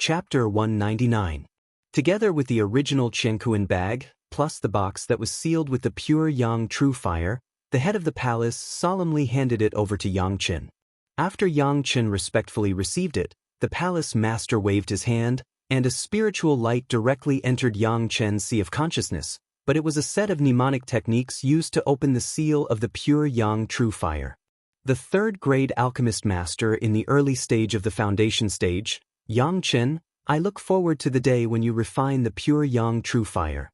Chapter 199. Together with the original Qianquan bag, plus the box that was sealed with the pure Yang true fire, the head of the palace solemnly handed it over to Yang Qin. After Yang Qin respectfully received it, the palace master waved his hand, and a spiritual light directly entered Yang Qin's sea of consciousness, but it was a set of mnemonic techniques used to open the seal of the pure Yang true fire. The third-grade alchemist master in the early stage of the foundation stage, Yang Qin, I look forward to the day when you refine the pure Yang true fire.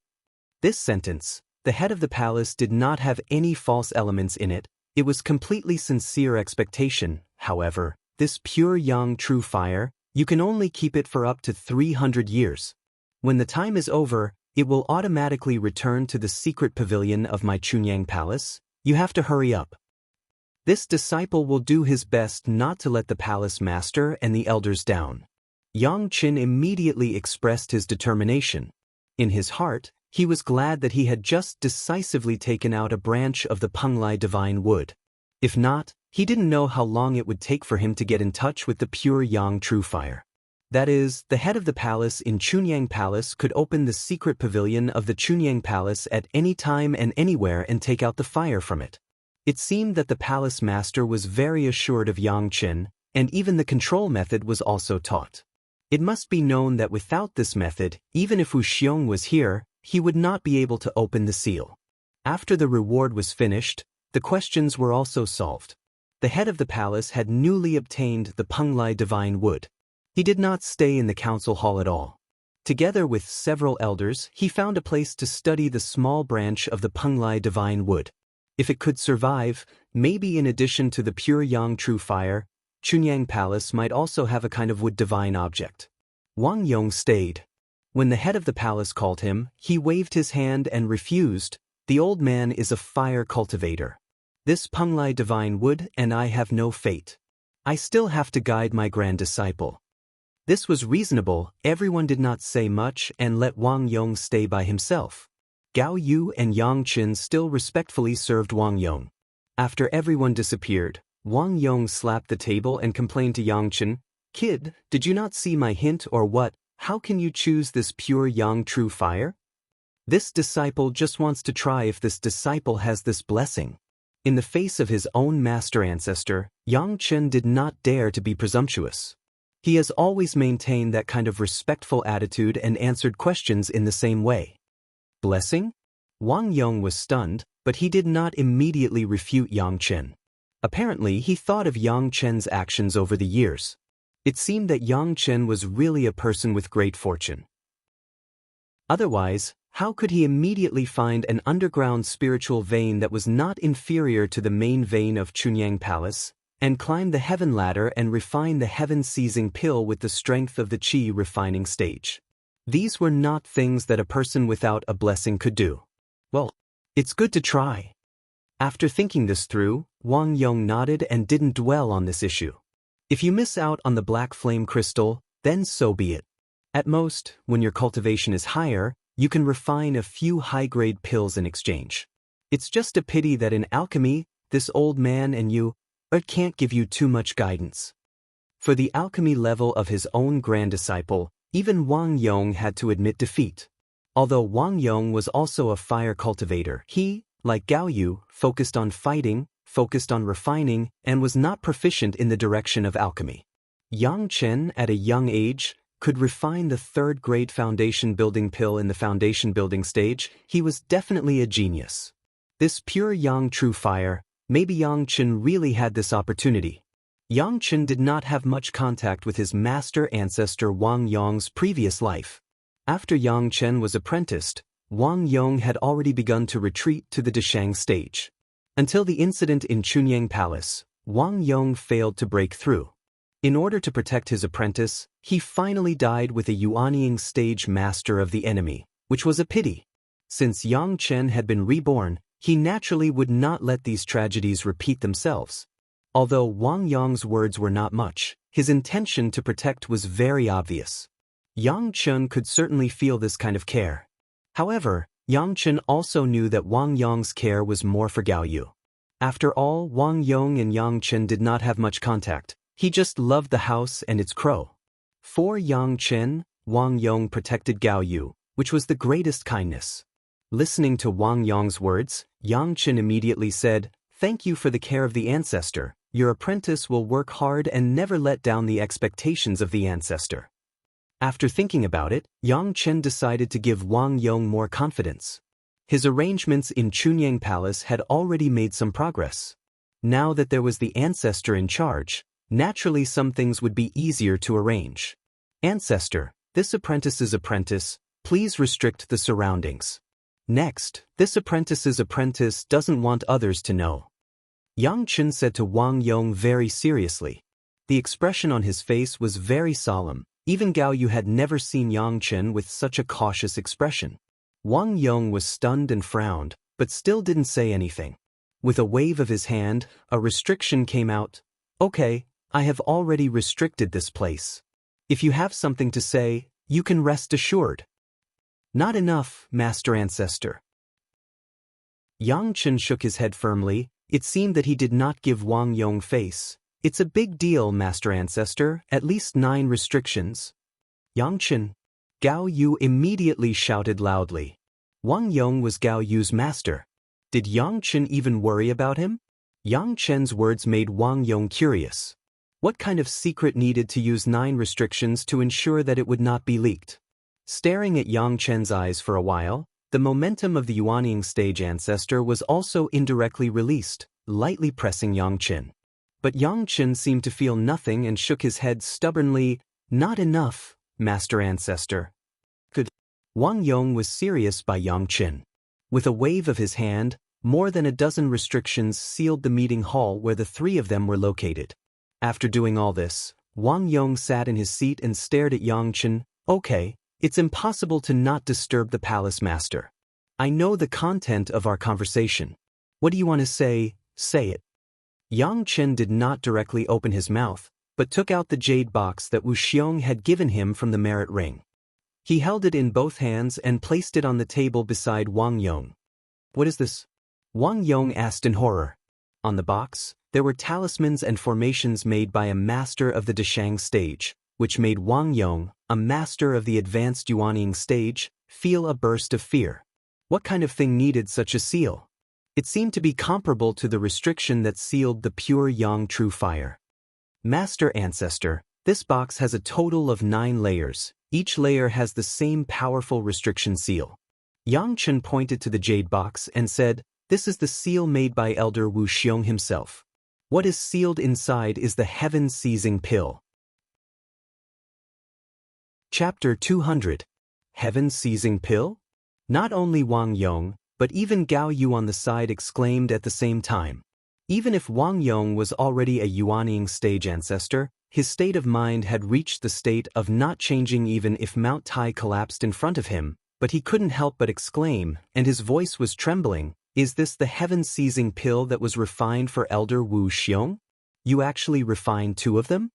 This sentence, the head of the palace did not have any false elements in it. It was completely sincere expectation. However, this pure Yang true fire, you can only keep it for up to 300 years. When the time is over, it will automatically return to the secret pavilion of my Chunyang palace. You have to hurry up. This disciple will do his best not to let the palace master and the elders down. Yang Qin immediately expressed his determination. In his heart, he was glad that he had just decisively taken out a branch of the Penglai divine wood. If not, he didn't know how long it would take for him to get in touch with the pure Yang true fire. That is, the head of the palace in Chunyang Palace could open the secret pavilion of the Chunyang Palace at any time and anywhere and take out the fire from it. It seemed that the palace master was very assured of Yang Qin, and even the control method was also taught. It must be known that without this method, even if Wu Xiong was here, he would not be able to open the seal. After the reward was finished, the questions were also solved. The head of the palace had newly obtained the Penglai divine wood. He did not stay in the council hall at all. Together with several elders, he found a place to study the small branch of the Penglai divine wood. If it could survive, maybe in addition to the pure Yang true fire, Chunyang Palace might also have a kind of wood divine object. Wang Yong stayed. When the head of the palace called him, he waved his hand and refused. The old man is a fire cultivator. This Penglai divine wood and I have no fate. I still have to guide my grand disciple. This was reasonable. Everyone did not say much and let Wang Yong stay by himself. Gao Yu and Yang Qin still respectfully served Wang Yong. After everyone disappeared, Wang Yong slapped the table and complained to Yang Qin, "Kid, did you not see my hint or what? How can you choose this pure Yang true fire? This disciple just wants to try if this disciple has this blessing." In the face of his own master ancestor, Yang Qin did not dare to be presumptuous. He has always maintained that kind of respectful attitude and answered questions in the same way. Blessing? Wang Yong was stunned, but he did not immediately refute Yang Qin. Apparently, he thought of Yang Qin's actions over the years. It seemed that Yang Qin was really a person with great fortune. Otherwise, how could he immediately find an underground spiritual vein that was not inferior to the main vein of Chunyang Palace, and climb the heaven ladder and refine the heaven-seizing pill with the strength of the qi refining stage? These were not things that a person without a blessing could do. Well, it's good to try. After thinking this through, Wang Yong nodded and didn't dwell on this issue. If you miss out on the black flame crystal, then so be it. At most, when your cultivation is higher, you can refine a few high-grade pills in exchange. It's just a pity that in alchemy, this old man and you can't give you too much guidance. For the alchemy level of his own grand disciple, even Wang Yong had to admit defeat. Although Wang Yong was also a fire cultivator, he, like Gao Yu, focused on fighting, focused on refining, and was not proficient in the direction of alchemy. Yang Qin, at a young age, could refine the third-grade foundation building pill in the foundation building stage. He was definitely a genius. This pure Yang true fire, maybe Yang Qin really had this opportunity. Yang Qin did not have much contact with his master ancestor Wang Yong's previous life. After Yang Qin was apprenticed, Wang Yong had already begun to retreat to the Deshang stage. Until the incident in Chunyang Palace, Wang Yong failed to break through. In order to protect his apprentice, he finally died with a Yuanying stage master of the enemy, which was a pity. Since Yang Qin had been reborn, he naturally would not let these tragedies repeat themselves. Although Wang Yong's words were not much, his intention to protect was very obvious. Yang Qin could certainly feel this kind of care. However, Yang Qin also knew that Wang Yong's care was more for Gao Yu. After all, Wang Yong and Yang Qin did not have much contact. He just loved the house and its crow. For Yang Chen, Wang Yong protected Gao Yu, which was the greatest kindness. Listening to Wang Yong's words, Yang Chen immediately said, "Thank you for the care of the ancestor. Your apprentice will work hard and never let down the expectations of the ancestor." After thinking about it, Yang Chen decided to give Wang Yong more confidence. His arrangements in Chunyang Palace had already made some progress. Now that there was the ancestor in charge, naturally some things would be easier to arrange. "Ancestor, this apprentice's apprentice, please restrict the surroundings. Next, this apprentice's apprentice doesn't want others to know." Yang Chen said to Wang Yong very seriously. The expression on his face was very solemn. Even Gao Yu had never seen Yang Chen with such a cautious expression. Wang Yong was stunned and frowned, but still didn't say anything. With a wave of his hand, a restriction came out. "Okay, I have already restricted this place. If you have something to say, you can rest assured." "Not enough, Master Ancestor." Yang Chen shook his head firmly. It seemed that he did not give Wang Yong face. "It's a big deal, Master Ancestor, at least 9 restrictions." "Yang Chen." Gao Yu immediately shouted loudly. Wang Yong was Gao Yu's master. Did Yang Chen even worry about him? Yang Chen's words made Wang Yong curious. What kind of secret needed to use 9 restrictions to ensure that it would not be leaked? Staring at Yang Chen's eyes for a while, the momentum of the Yuanying stage ancestor was also indirectly released, lightly pressing Yang Chen. But Yang Chen seemed to feel nothing and shook his head stubbornly. "Not enough, Master Ancestor." "Good." Wang Yong was serious by Yang Chen. With a wave of his hand, more than a dozen restrictions sealed the meeting hall where the 3 of them were located. After doing all this, Wang Yong sat in his seat and stared at Yang Chen. "Okay, it's impossible to not disturb the palace master. I know the content of our conversation. What do you want to say? Say it." Yang Chen did not directly open his mouth, but took out the jade box that Wuxia had given him from the merit ring. He held it in both hands and placed it on the table beside Wang Yong. "What is this?" Wang Yong asked in horror. On the box, there were talismans and formations made by a master of the Dashang stage, which made Wang Yong, a master of the advanced Yuanying stage, feel a burst of fear. What kind of thing needed such a seal? It seemed to be comparable to the restriction that sealed the pure Yang true fire. "Master Ancestor, this box has a total of 9 layers. Each layer has the same powerful restriction seal." Yang Chen pointed to the jade box and said, "This is the seal made by Elder Wuxia himself. What is sealed inside is the heaven-seizing pill." Chapter 200. Heaven-seizing pill? Not only Wang Yong, but even Gao Yu on the side exclaimed at the same time. Even if Wang Yong was already a Yuanying stage ancestor, his state of mind had reached the state of not changing even if Mount Tai collapsed in front of him, but he couldn't help but exclaim, and his voice was trembling, "Is this the heaven-seizing pill that was refined for Elder Wuxia? You actually refined 2 of them?"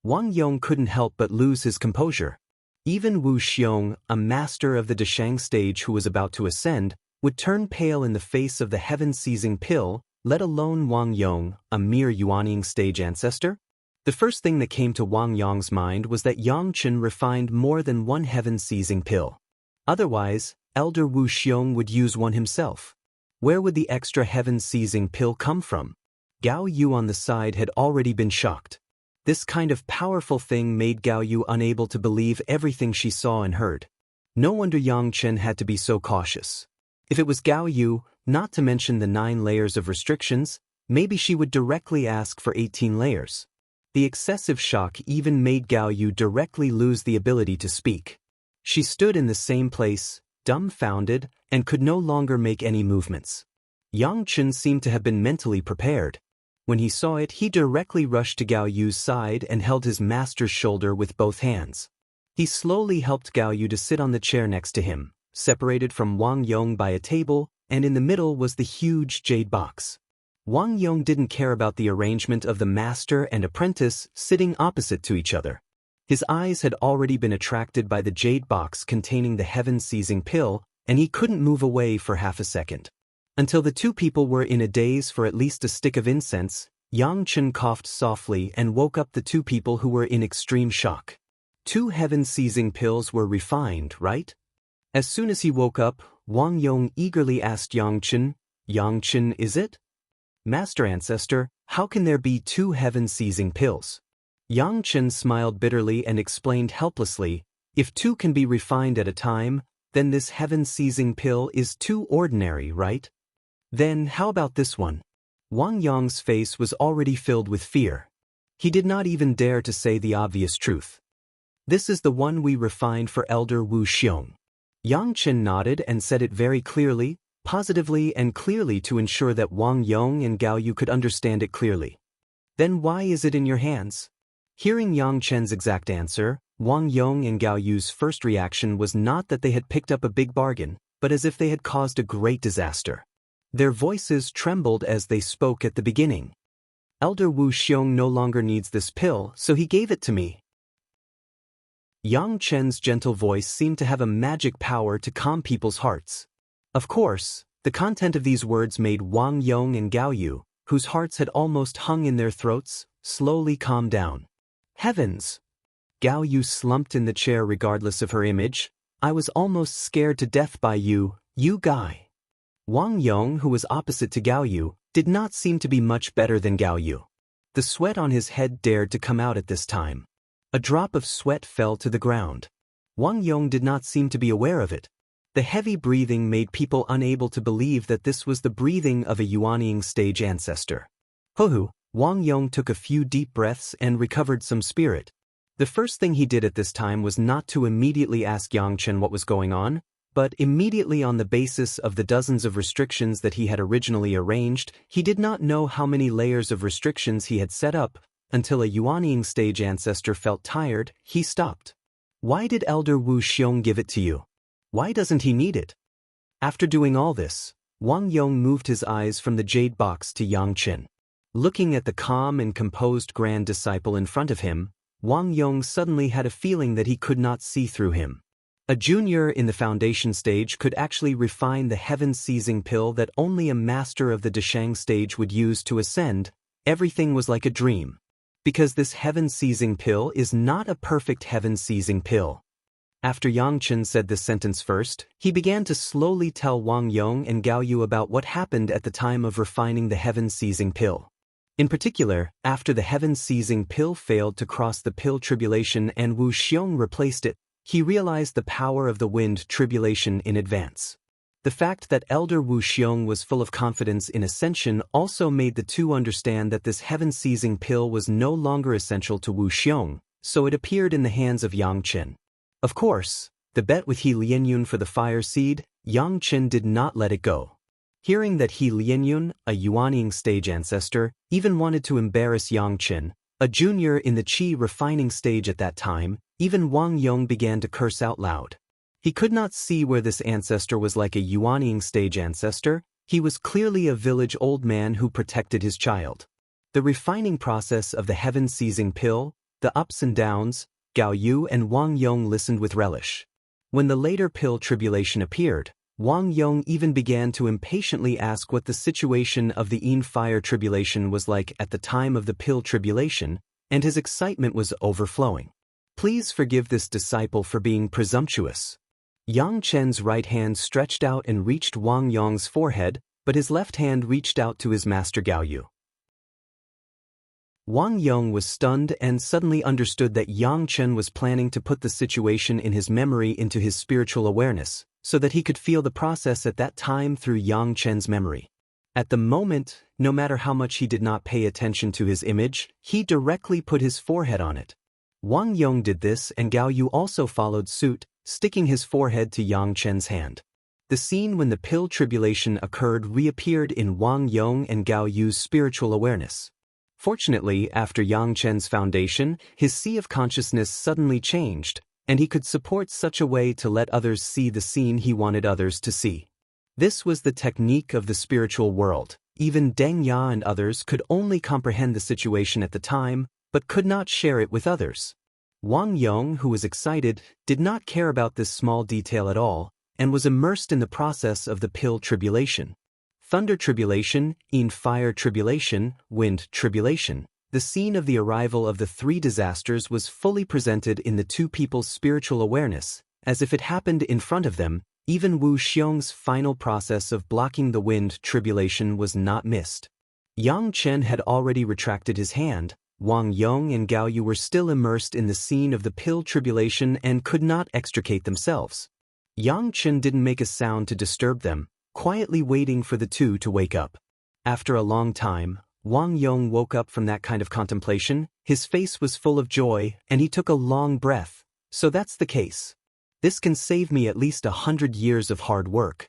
Wang Yong couldn't help but lose his composure. Even Wuxia, a master of the Dashang stage who was about to ascend, would turn pale in the face of the heaven-seizing pill, let alone Wang Yong, a mere Yuanying stage ancestor. The first thing that came to Wang Yong's mind was that Yang Chen refined more than 1 heaven-seizing pill. Otherwise, Elder Wuxia would use one himself. Where would the extra heaven-seizing pill come from? Gao Yu on the side had already been shocked. This kind of powerful thing made Gao Yu unable to believe everything she saw and heard. No wonder Yang Chen had to be so cautious. If it was Gao Yu, not to mention the 9 layers of restrictions, maybe she would directly ask for 18 layers. The excessive shock even made Gao Yu directly lose the ability to speak. She stood in the same place, dumbfounded, and could no longer make any movements. Yang Chen seemed to have been mentally prepared. When he saw it, he directly rushed to Gao Yu's side and held his master's shoulder with both hands. He slowly helped Gao Yu to sit on the chair next to him, separated from Wang Yong by a table, and in the middle was the huge jade box. Wang Yong didn't care about the arrangement of the master and apprentice sitting opposite to each other. His eyes had already been attracted by the jade box containing the heaven-seizing pill, and he couldn't move away for half a second. Until the 2 people were in a daze for at least a stick of incense, Yang Chen coughed softly and woke up the 2 people who were in extreme shock. 2 heaven-seizing pills were refined, right? As soon as he woke up, Wang Yong eagerly asked Yangchen, Yangchen, is it? Master Ancestor, how can there be 2 heaven-seizing pills? Yangchen smiled bitterly and explained helplessly, if 2 can be refined at a time, then this heaven-seizing pill is too ordinary, right? Then how about this one? Wang Yong's face was already filled with fear. He did not even dare to say the obvious truth. This is the one we refined for Elder Wu Xiong. Yangchen nodded and said it very clearly, positively and clearly to ensure that Wang Yong and Gao Yu could understand it clearly. Then why is it in your hands? Hearing Yangchen's exact answer, Wang Yong and Gao Yu's first reaction was not that they had picked up a big bargain, but as if they had caused a great disaster. Their voices trembled as they spoke at the beginning. Elder Wu Xiong no longer needs this pill, so he gave it to me. Yang Chen's gentle voice seemed to have a magic power to calm people's hearts. Of course, the content of these words made Wang Yong and Gao Yu, whose hearts had almost hung in their throats, slowly calm down. Heavens! Gao Yu slumped in the chair regardless of her image. I was almost scared to death by you, you guy. Wang Yong, who was opposite to Gao Yu, did not seem to be much better than Gao Yu. The sweat on his head dared to come out at this time. A drop of sweat fell to the ground. Wang Yong did not seem to be aware of it. The heavy breathing made people unable to believe that this was the breathing of a Yuanying stage ancestor. Hohu, Wang Yong took a few deep breaths and recovered some spirit. The first thing he did at this time was not to immediately ask Yangchen what was going on, but immediately on the basis of the dozens of restrictions that he had originally arranged, he did not know how many layers of restrictions he had set up. Until a Yuanying stage ancestor felt tired, he stopped. Why did Elder Wu Xiong give it to you? Why doesn't he need it? After doing all this, Wang Yong moved his eyes from the jade box to Yangchen. Looking at the calm and composed grand disciple in front of him, Wang Yong suddenly had a feeling that he could not see through him. A junior in the foundation stage could actually refine the heaven-seizing pill that only a master of the Deshang stage would use to ascend. Everything was like a dream. Because this heaven-seizing pill is not a perfect heaven-seizing pill. After Yangchen said this sentence first, he began to slowly tell Wang Yong and Gao Yu about what happened at the time of refining the heaven-seizing pill. In particular, after the heaven-seizing pill failed to cross the pill tribulation and Wu Xiong replaced it, he realized the power of the wind tribulation in advance. The fact that Elder Wu Xiong was full of confidence in ascension also made the two understand that this heaven-seizing pill was no longer essential to Wu Xiong, so it appeared in the hands of Yangchen. Of course, the bet with He Lianyun for the fire seed, Yangchen did not let it go. Hearing that He Lianyun, a Yuanying stage ancestor, even wanted to embarrass Yangchen, a junior in the Qi refining stage at that time, even Wang Yong began to curse out loud. He could not see where this ancestor was like a Yuanying stage ancestor. He was clearly a village old man who protected his child. The refining process of the heaven-seizing pill, the ups and downs, Gao Yu and Wang Yong listened with relish. When the later pill tribulation appeared, Wang Yong even began to impatiently ask what the situation of the Yin fire tribulation was like at the time of the pill tribulation, and his excitement was overflowing. Please forgive this disciple for being presumptuous. Yang Chen's right hand stretched out and reached Wang Yong's forehead, but his left hand reached out to his master Gao Yu. Wang Yong was stunned and suddenly understood that Yang Chen was planning to put the situation in his memory into his spiritual awareness, so that he could feel the process at that time through Yang Chen's memory. At the moment, no matter how much he did not pay attention to his image, he directly put his forehead on it. Wang Yong did this and Gao Yu also followed suit, sticking his forehead to Yang Chen's hand. The scene when the pill tribulation occurred reappeared in Wang Yong and Gao Yu's spiritual awareness. Fortunately, after Yang Chen's foundation, his sea of consciousness suddenly changed, and he could support such a way to let others see the scene he wanted others to see. This was the technique of the spiritual world. Even Deng Ya and others could only comprehend the situation at the time, but could not share it with others. Wang Yong, who was excited, did not care about this small detail at all, and was immersed in the process of the pill tribulation. Thunder tribulation, Yin fire tribulation, wind tribulation. the scene of the arrival of the three disasters was fully presented in the two people's spiritual awareness, as if it happened in front of them. Even Wu Xiong's final process of blocking the wind tribulation was not missed. Yang Chen had already retracted his hand. Wang Yong and Gao Yu were still immersed in the scene of the pill tribulation and could not extricate themselves. Yang Chen didn't make a sound to disturb them, quietly waiting for the two to wake up. After a long time, Wang Yong woke up from that kind of contemplation. His face was full of joy, and he took a long breath. So that's the case. This can save me at least 100 years of hard work.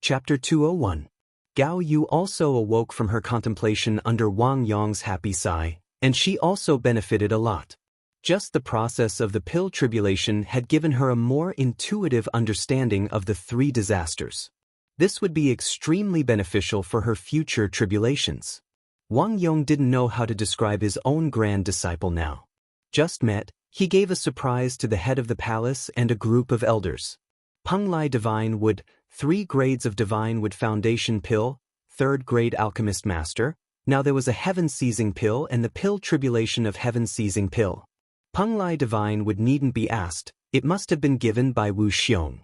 Chapter 201. Gao Yu also awoke from her contemplation under Wang Yong's happy sigh, and she also benefited a lot. Just the process of the pill tribulation had given her a more intuitive understanding of the three disasters. This would be extremely beneficial for her future tribulations. Wang Yong didn't know how to describe his own grand disciple now. Just met, he gave a surprise to the head of the palace and a group of elders. Peng Lai Divine Wood, 3 grades of Divine Wood Foundation Pill, 3rd grade Alchemist Master. Now there was a Heaven Seizing Pill and the Pill Tribulation of Heaven Seizing Pill. Peng Lai Divine Wood needn't be asked, it must have been given by Wu Xiong.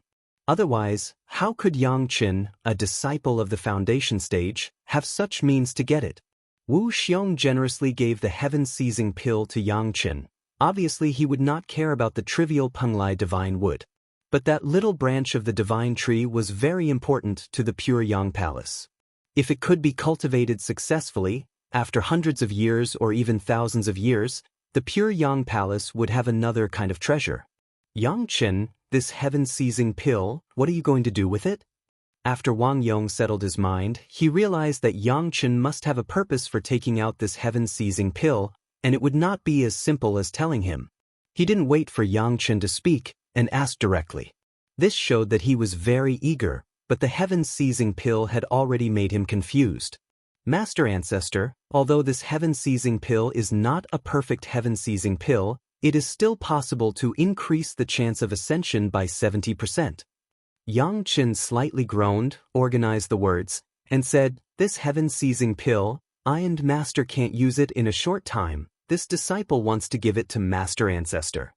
Otherwise, how could Yang Chen, a disciple of the Foundation stage, have such means to get it? Wu Xiong generously gave the Heaven Seizing Pill to Yang Chen. Obviously he would not care about the trivial Peng Lai Divine Wood. But that little branch of the divine tree was very important to the pure Yang Palace. If it could be cultivated successfully, after hundreds of years or even thousands of years, the pure Yang Palace would have another kind of treasure. Yang Chen, this heaven-seizing pill, what are you going to do with it? After Wang Yong settled his mind, he realized that Yang Chen must have a purpose for taking out this heaven-seizing pill, and it would not be as simple as telling him. He didn't wait for Yang Chen to speak, and asked directly. This showed that he was very eager, but the heaven-seizing pill had already made him confused. Master Ancestor, although this heaven-seizing pill is not a perfect heaven-seizing pill, it is still possible to increase the chance of ascension by 70%. Yang Chen slightly groaned, organized the words, and said, "This heaven-seizing pill, I and Master can't use it in a short time. This disciple wants to give it to Master Ancestor."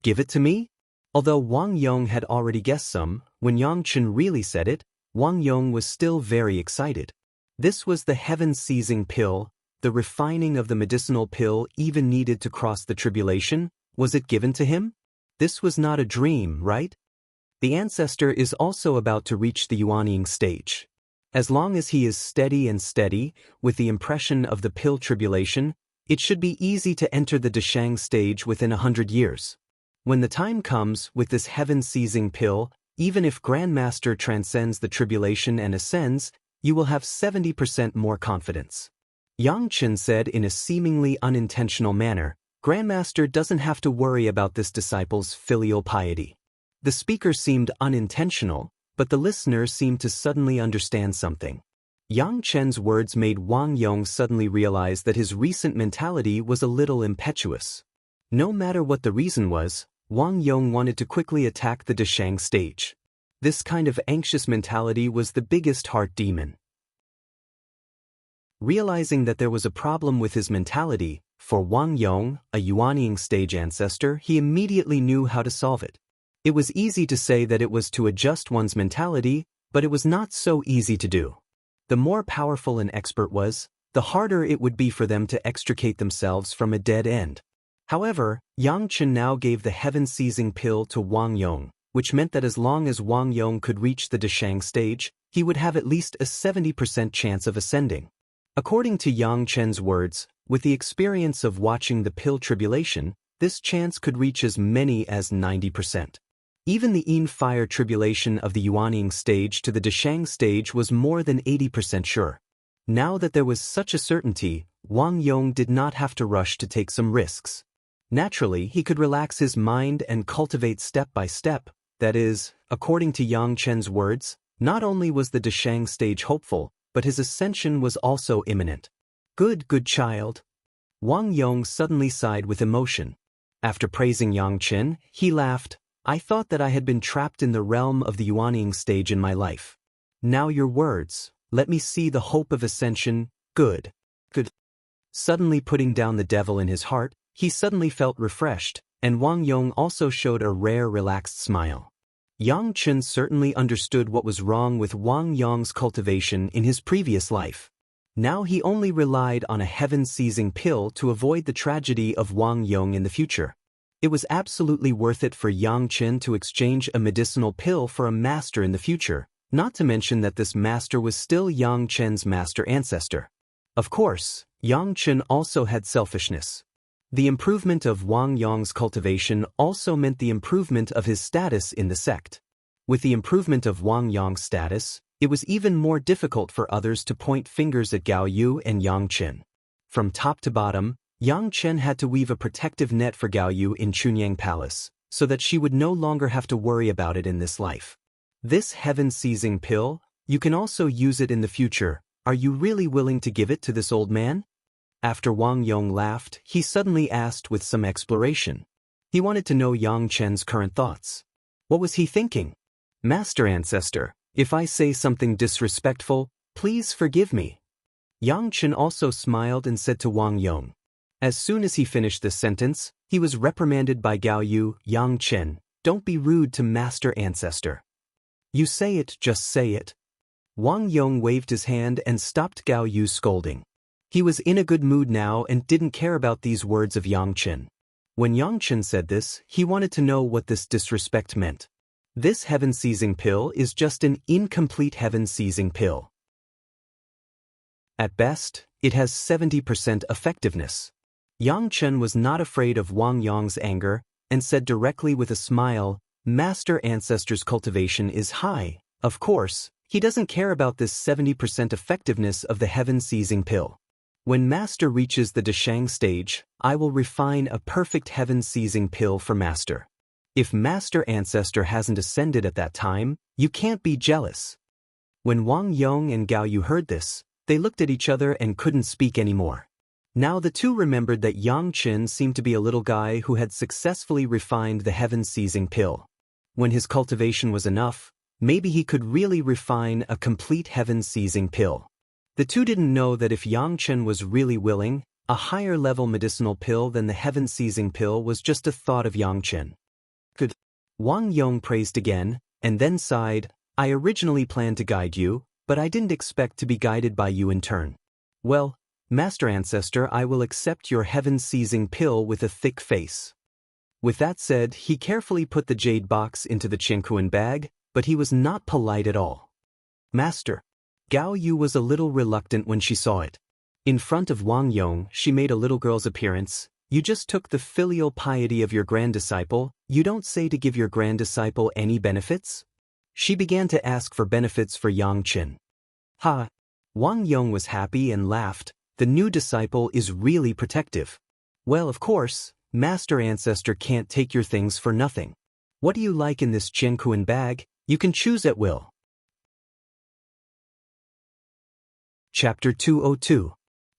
"Give it to me?" Although Wang Yong had already guessed some, when Yang Chen really said it, Wang Yong was still very excited. This was the heaven-seizing pill, the refining of the medicinal pill even needed to cross the tribulation. Was it given to him? This was not a dream, right? The ancestor is also about to reach the Yuanying stage. As long as he is steady, with the impression of the pill tribulation, it should be easy to enter the Deshang stage within 100 years. When the time comes, with this heaven-seizing pill, even if Grandmaster transcends the tribulation and ascends, you will have 70% more confidence. Yang Chen said in a seemingly unintentional manner, Grandmaster doesn't have to worry about this disciple's filial piety. The speaker seemed unintentional, but the listener seemed to suddenly understand something. Yang Chen's words made Wang Yong suddenly realize that his recent mentality was a little impetuous. No matter what the reason was, Wang Yong wanted to quickly attack the Deshang stage. This kind of anxious mentality was the biggest heart demon. Realizing that there was a problem with his mentality, for Wang Yong, a Yuanying stage ancestor, he immediately knew how to solve it. It was easy to say that it was to adjust one's mentality, but it was not so easy to do. The more powerful an expert was, the harder it would be for them to extricate themselves from a dead end. However, Yang Chen now gave the heaven-seizing pill to Wang Yong, which meant that as long as Wang Yong could reach the Deshang stage, he would have at least a 70% chance of ascending. According to Yang Chen's words, with the experience of watching the pill tribulation, this chance could reach as many as 90%. Even the Yin fire tribulation of the Yuanying stage to the Deshang stage was more than 80% sure. Now that there was such a certainty, Wang Yong did not have to rush to take some risks. Naturally, he could relax his mind and cultivate step by step. That is, according to Yang Chen's words, not only was the Deshang stage hopeful, but his ascension was also imminent. Good child. Wang Yong suddenly sighed with emotion. After praising Yang Chen, he laughed. I thought that I had been trapped in the realm of the Yuanying stage in my life. Now your words, let me see the hope of ascension, Good. Good. Suddenly putting down the devil in his heart, he suddenly felt refreshed, and Wang Yong also showed a rare relaxed smile. Yang Chen certainly understood what was wrong with Wang Yong's cultivation in his previous life. Now he only relied on a heaven-seizing pill to avoid the tragedy of Wang Yong in the future. It was absolutely worth it for Yang Chen to exchange a medicinal pill for a master in the future, not to mention that this master was still Yang Chen's master ancestor. Of course, Yang Chen also had selfishness. The improvement of Wang Yong's cultivation also meant the improvement of his status in the sect. With the improvement of Wang Yong's status, it was even more difficult for others to point fingers at Gao Yu and Yang Chen. From top to bottom, Yang Chen had to weave a protective net for Gao Yu in Chunyang Palace, so that she would no longer have to worry about it in this life. This heaven-seizing pill, you can also use it in the future. Are you really willing to give it to this old man? After Wang Yong laughed, he suddenly asked with some exploration. He wanted to know Yang Chen's current thoughts. What was he thinking? Master Ancestor, if I say something disrespectful, please forgive me. Yang Chen also smiled and said to Wang Yong. As soon as he finished this sentence, he was reprimanded by Gao Yu. Yang Chen, don't be rude to Master Ancestor. You say it, just say it. Wang Yong waved his hand and stopped Gao Yu's scolding. He was in a good mood now and didn't care about these words of Yang Chen. When Yang Chen said this, he wanted to know what this disrespect meant. This heaven-seizing pill is just an incomplete heaven-seizing pill. At best, it has 70% effectiveness. Yang Chen was not afraid of Wang Yong's anger and said directly with a smile, Master Ancestor's cultivation is high. Of course, he doesn't care about this 70% effectiveness of the heaven-seizing pill. When Master reaches the Dashang stage, I will refine a perfect heaven-seizing pill for Master. If Master Ancestor hasn't ascended at that time, you can't be jealous. When Wang Yong and Gao Yu heard this, they looked at each other and couldn't speak anymore. Now the two remembered that Yang Chen seemed to be a little guy who had successfully refined the heaven-seizing pill. When his cultivation was enough, maybe he could really refine a complete heaven-seizing pill. The two didn't know that if Yang Chen was really willing, a higher-level medicinal pill than the heaven-seizing pill was just a thought of Yang Chen. Good. Wang Yong praised again, and then sighed, I originally planned to guide you, but I didn't expect to be guided by you in turn. Well, Master Ancestor, I will accept your heaven-seizing pill with a thick face. With that said, he carefully put the jade box into the Qianquan bag, but he was not polite at all. Master. Gao Yu was a little reluctant when she saw it. In front of Wang Yong, she made a little girl's appearance. You just took the filial piety of your grand disciple, you don't say to give your grand disciple any benefits? She began to ask for benefits for Yang Chen. Ha! Wang Yong was happy and laughed, the new disciple is really protective. Well, of course, Master Ancestor can't take your things for nothing. What do you like in this Qianquan bag? You can choose at will. Chapter 202.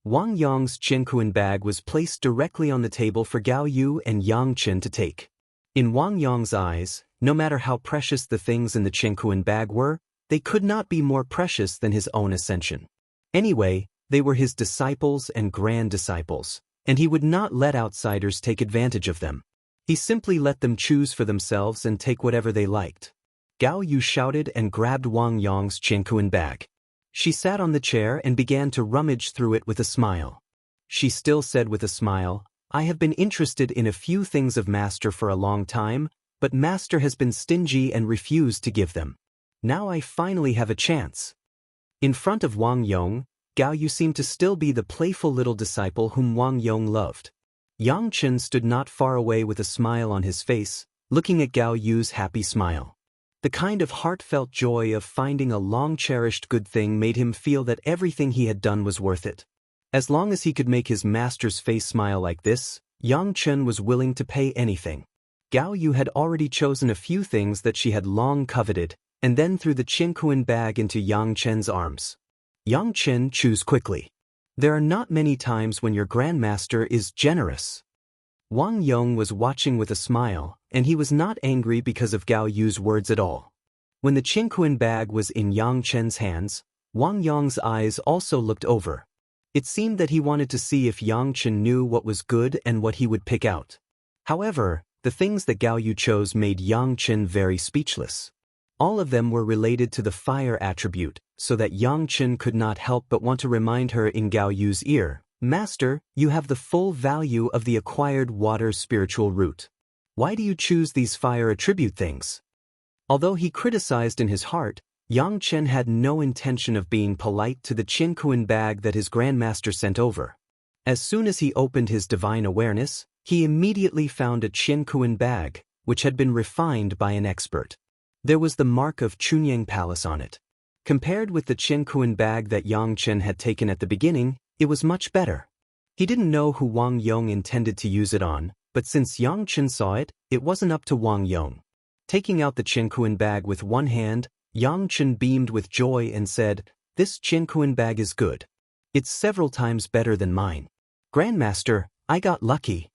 Wang Yong's Qianquan bag was placed directly on the table for Gao Yu and Yang Chen to take. In Wang Yong's eyes, no matter how precious the things in the Qianquan bag were, they could not be more precious than his own ascension. Anyway, they were his disciples and grand disciples, and he would not let outsiders take advantage of them. He simply let them choose for themselves and take whatever they liked. Gao Yu shouted and grabbed Wang Yong's Qianquan bag. She sat on the chair and began to rummage through it with a smile. She still said with a smile, I have been interested in a few things of Master for a long time, but Master has been stingy and refused to give them. Now I finally have a chance. In front of Wang Yong, Gao Yu seemed to still be the playful little disciple whom Wang Yong loved. Yang Chen stood not far away with a smile on his face, looking at Gao Yu's happy smile. The kind of heartfelt joy of finding a long-cherished good thing made him feel that everything he had done was worth it. As long as he could make his master's face smile like this, Yang Chen was willing to pay anything. Gao Yu had already chosen a few things that she had long coveted, and then threw the Qianquan bag into Yang Chen's arms. Yang Chen, choose quickly. There are not many times when your grandmaster is generous. Wang Yong was watching with a smile, and he was not angry because of Gao Yu's words at all. When the Qianquan bag was in Yang Chen's hands, Wang Yong's eyes also looked over. It seemed that he wanted to see if Yang Chen knew what was good and what he would pick out. However, the things that Gao Yu chose made Yang Chen very speechless. All of them were related to the fire attribute, so that Yang Chen could not help but want to remind her in Gao Yu's ear, "Master, you have the full value of the acquired water spiritual root. Why do you choose these fire attribute things?" Although he criticized in his heart, Yang Chen had no intention of being polite to the Qinkuan bag that his grandmaster sent over. As soon as he opened his divine awareness, he immediately found a Qinkuan bag, which had been refined by an expert. There was the mark of Chunyang Palace on it. Compared with the Qinkuan bag that Yang Chen had taken at the beginning, it was much better. He didn't know who Wang Yong intended to use it on, but since Yang Chen saw it, it wasn't up to Wang Yong. Taking out the Qinkuan bag with one hand, Yang Chen beamed with joy and said, "This Qinkuan bag is good. It's several times better than mine. Grandmaster, I got lucky."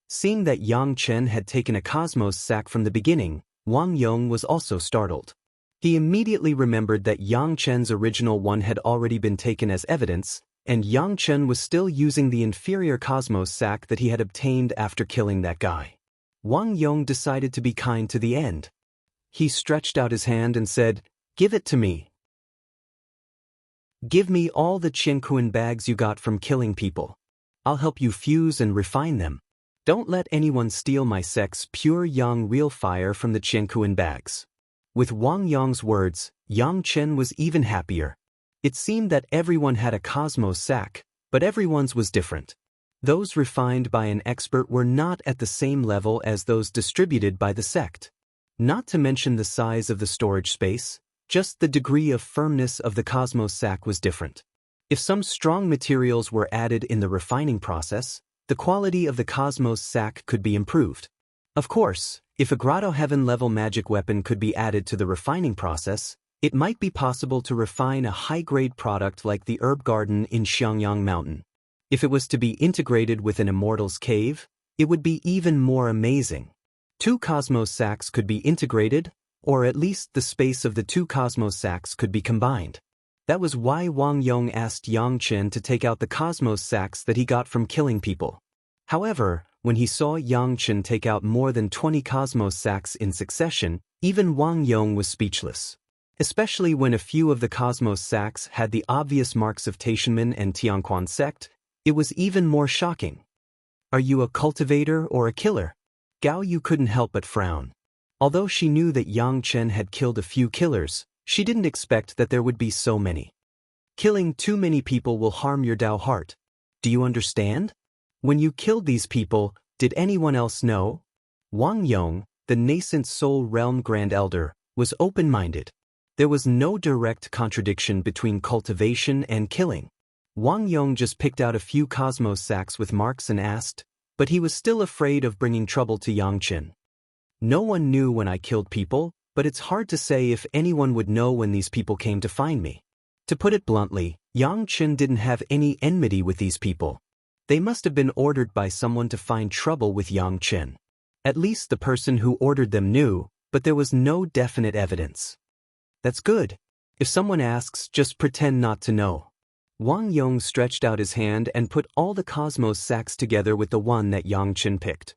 Seeing that Yang Chen had taken a cosmos sack from the beginning, Wang Yong was also startled. He immediately remembered that Yang Chen's original one had already been taken as evidence, and Yang Chen was still using the inferior cosmos sack that he had obtained after killing that guy. Wang Yong decided to be kind to the end. He stretched out his hand and said, "Give it to me. Give me all the Qinkuan bags you got from killing people. I'll help you fuse and refine them. Don't let anyone steal my sect's pure yang real fire from the Qinkuan bags." With Wang Yong's words, Yang Chen was even happier. It seemed that everyone had a cosmos sack, but everyone's was different. Those refined by an expert were not at the same level as those distributed by the sect. Not to mention the size of the storage space, just the degree of firmness of the cosmos sack was different. If some strong materials were added in the refining process, the quality of the cosmos sack could be improved. Of course, if a Grotto Heaven level magic weapon could be added to the refining process, it might be possible to refine a high-grade product like the herb garden in Xiangyang Mountain. If it was to be integrated with an immortal's cave, it would be even more amazing. 2 cosmos sacks could be integrated, or at least the space of the 2 cosmos sacks could be combined. That was why Wang Yong asked Yang Chen to take out the cosmos sacks that he got from killing people. However, when he saw Yang Chen take out more than 20 cosmos sacks in succession, even Wang Yong was speechless. Especially when a few of the cosmos sacks had the obvious marks of Taishanmen and Tianquan sect, it was even more shocking. "Are you a cultivator or a killer?" Gao Yu couldn't help but frown. Although she knew that Yang Chen had killed a few killers, she didn't expect that there would be so many. Killing too many people will harm your Dao heart. Do you understand? When you killed these people, did anyone else know? Wang Yong, the nascent Soul Realm Grand Elder, was open-minded. There was no direct contradiction between cultivation and killing. Wang Yong just picked out a few cosmos sacks with marks and asked, but he was still afraid of bringing trouble to Yang Chen. "No one knew when I killed people, but it's hard to say if anyone would know when these people came to find me." To put it bluntly, Yang Chen didn't have any enmity with these people. They must have been ordered by someone to find trouble with Yang Chen. At least the person who ordered them knew, but there was no definite evidence. That's good. If someone asks, just pretend not to know. Wang Yong stretched out his hand and put all the cosmos sacks together with the one that Yang Chen picked.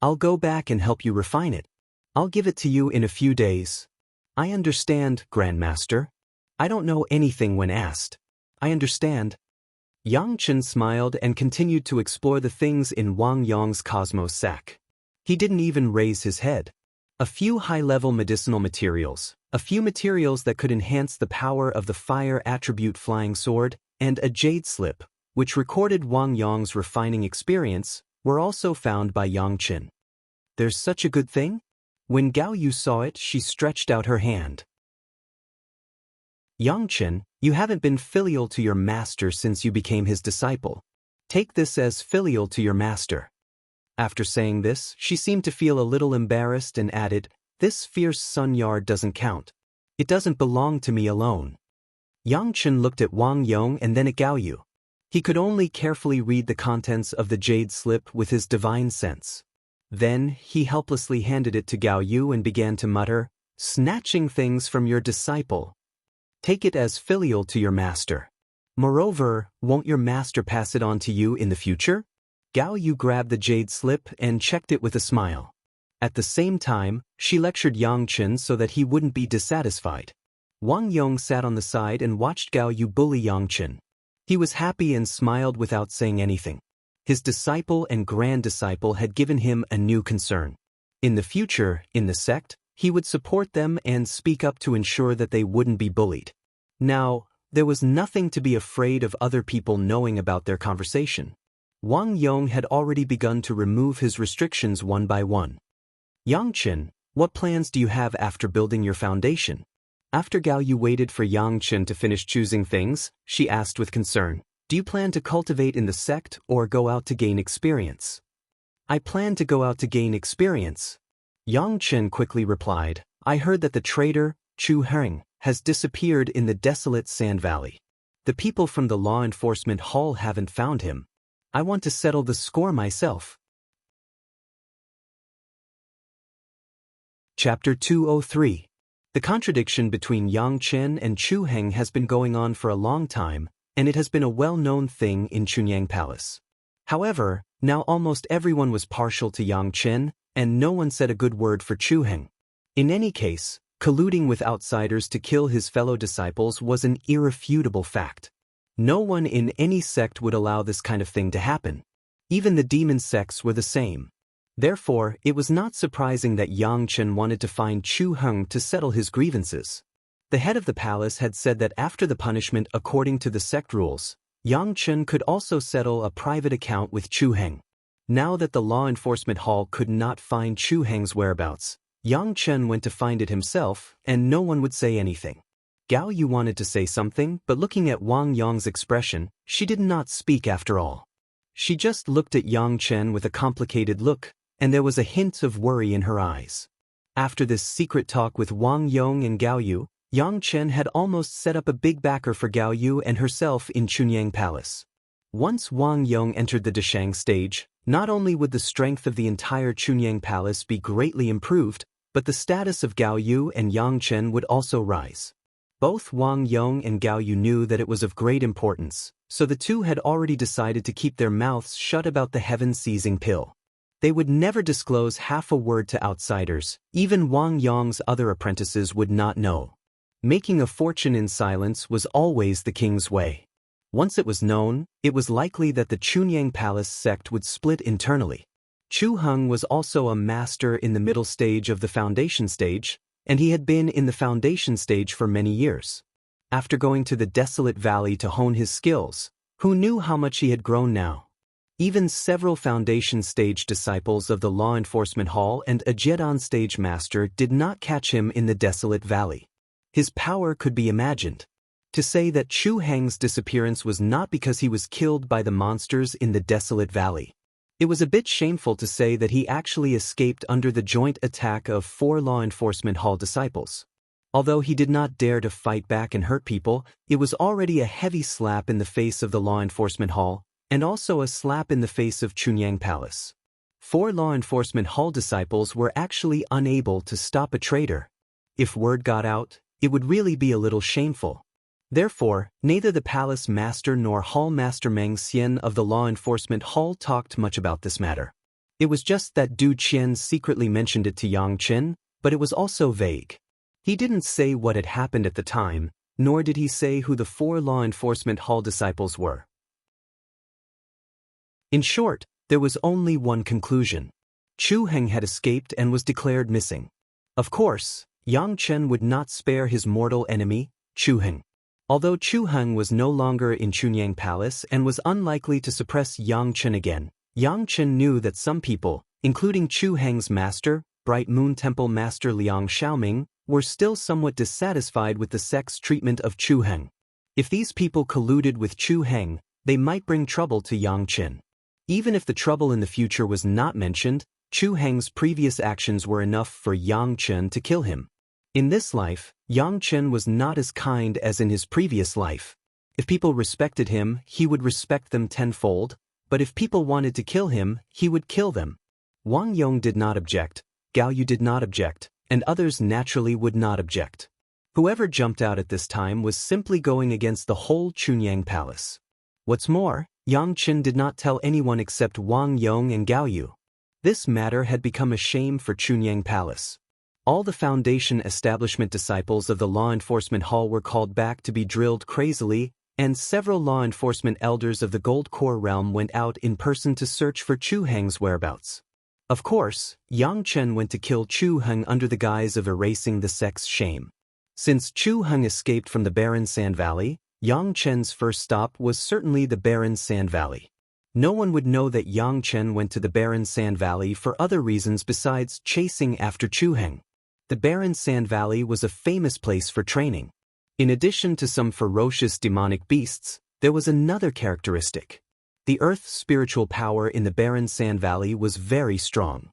"I'll go back and help you refine it. I'll give it to you in a few days." "I understand, Grandmaster. I don't know anything when asked. I understand." Yang Chen smiled and continued to explore the things in Wang Yong's cosmos sack. He didn't even raise his head. A few high-level medicinal materials, a few materials that could enhance the power of the fire attribute flying sword, and a jade slip, which recorded Wang Yong's refining experience, were also found by Yang Chen. "There's such a good thing?" When Gao Yu saw it, she stretched out her hand. "Yang Chen, you haven't been filial to your master since you became his disciple. Take this as filial to your master." After saying this, she seemed to feel a little embarrassed and added, "This fierce sun yard doesn't count. It doesn't belong to me alone." Yang Chen looked at Wang Yong and then at Gao Yu. He could only carefully read the contents of the jade slip with his divine sense. Then, he helplessly handed it to Gao Yu and began to mutter, "Snatching things from your disciple. Take it as filial to your master." Moreover, won't your master pass it on to you in the future? Gao Yu grabbed the jade slip and checked it with a smile. At the same time, she lectured Yang Chen so that he wouldn't be dissatisfied. Wang Yong sat on the side and watched Gao Yu bully Yang Chen. He was happy and smiled without saying anything. His disciple and grand disciple had given him a new concern. In the future, in the sect, he would support them and speak up to ensure that they wouldn't be bullied. Now, there was nothing to be afraid of other people knowing about their conversation. Wang Yong had already begun to remove his restrictions one by one. Yang Chen, what plans do you have after building your foundation? After Gao Yu waited for Yang Chen to finish choosing things, she asked with concern, do you plan to cultivate in the sect or go out to gain experience? I plan to go out to gain experience. Yang Chen quickly replied, I heard that the traitor, Chu Heng, has disappeared in the desolate Sand Valley. The people from the law enforcement hall haven't found him. I want to settle the score myself. Chapter 203. The contradiction between Yang Chen and Chu Heng has been going on for a long time, and it has been a well-known thing in Chunyang Palace. However, now almost everyone was partial to Yang Chen, and no one said a good word for Chu Heng. In any case, colluding with outsiders to kill his fellow disciples was an irrefutable fact. No one in any sect would allow this kind of thing to happen. Even the demon sects were the same. Therefore, it was not surprising that Yang Chen wanted to find Chu Heng to settle his grievances. The head of the palace had said that after the punishment according to the sect rules, Yang Chen could also settle a private account with Chu Heng. Now that the law enforcement hall could not find Chu Heng's whereabouts, Yang Chen went to find it himself, and no one would say anything. Gao Yu wanted to say something, but looking at Wang Yong's expression, she did not speak after all. She just looked at Yang Chen with a complicated look, and there was a hint of worry in her eyes. After this secret talk with Wang Yong and Gao Yu, Yang Chen had almost set up a big backer for Gao Yu and herself in Chunyang Palace. Once Wang Yong entered the Dashang stage, not only would the strength of the entire Chunyang Palace be greatly improved, but the status of Gao Yu and Yang Chen would also rise. Both Wang Yong and Gao Yu knew that it was of great importance, so the two had already decided to keep their mouths shut about the heaven-seizing pill. They would never disclose half a word to outsiders, even Wang Yong's other apprentices would not know. Making a fortune in silence was always the king's way. Once it was known, it was likely that the Chunyang Palace sect would split internally. Chu Heng was also a master in the middle stage of the foundation stage, and he had been in the foundation stage for many years. After going to the desolate valley to hone his skills, who knew how much he had grown now? Even several foundation stage disciples of the law enforcement hall and a Jedan stage master did not catch him in the desolate valley. His power could be imagined. To say that Chu Heng's disappearance was not because he was killed by the monsters in the desolate valley. It was a bit shameful to say that he actually escaped under the joint attack of 4 law enforcement hall disciples. Although he did not dare to fight back and hurt people, it was already a heavy slap in the face of the law enforcement hall, and also a slap in the face of Chunyang Palace. 4 law enforcement hall disciples were actually unable to stop a traitor. If word got out, it would really be a little shameful. Therefore, neither the palace master nor hall master Meng Xian of the law enforcement hall talked much about this matter. It was just that Du Qian secretly mentioned it to Yang Chen, but it was also vague. He didn't say what had happened at the time, nor did he say who the 4 law enforcement hall disciples were. In short, there was only one conclusion. Chu Heng had escaped and was declared missing. Of course, Yang Chen would not spare his mortal enemy, Chu Heng. Although Chu Heng was no longer in Chunyang Palace and was unlikely to suppress Yang Chen again, Yang Chen knew that some people, including Chu Heng's master, Bright Moon Temple Master Liang Xiaoming, were still somewhat dissatisfied with the sect's treatment of Chu Heng. If these people colluded with Chu Heng, they might bring trouble to Yang Chen. Even if the trouble in the future was not mentioned, Chu Heng's previous actions were enough for Yang Chen to kill him. In this life, Yang Chen was not as kind as in his previous life. If people respected him, he would respect them tenfold, but if people wanted to kill him, he would kill them. Wang Yong did not object, Gao Yu did not object, and others naturally would not object. Whoever jumped out at this time was simply going against the whole Chunyang Palace. What's more, Yang Qin did not tell anyone except Wang Yong and Gao Yu. This matter had become a shame for Chunyang Palace. All the Foundation establishment disciples of the law enforcement hall were called back to be drilled crazily, and several law enforcement elders of the Gold Core realm went out in person to search for Chu Heng's whereabouts. Of course, Yang Chen went to kill Chu Heng under the guise of erasing the sect's shame. Since Chu Heng escaped from the barren Sand Valley, Yang Chen's first stop was certainly the barren Sand Valley. No one would know that Yang Chen went to the barren Sand Valley for other reasons besides chasing after Chu Heng. The barren Sand Valley was a famous place for training. In addition to some ferocious demonic beasts, there was another characteristic. The Earth's spiritual power in the barren Sand Valley was very strong.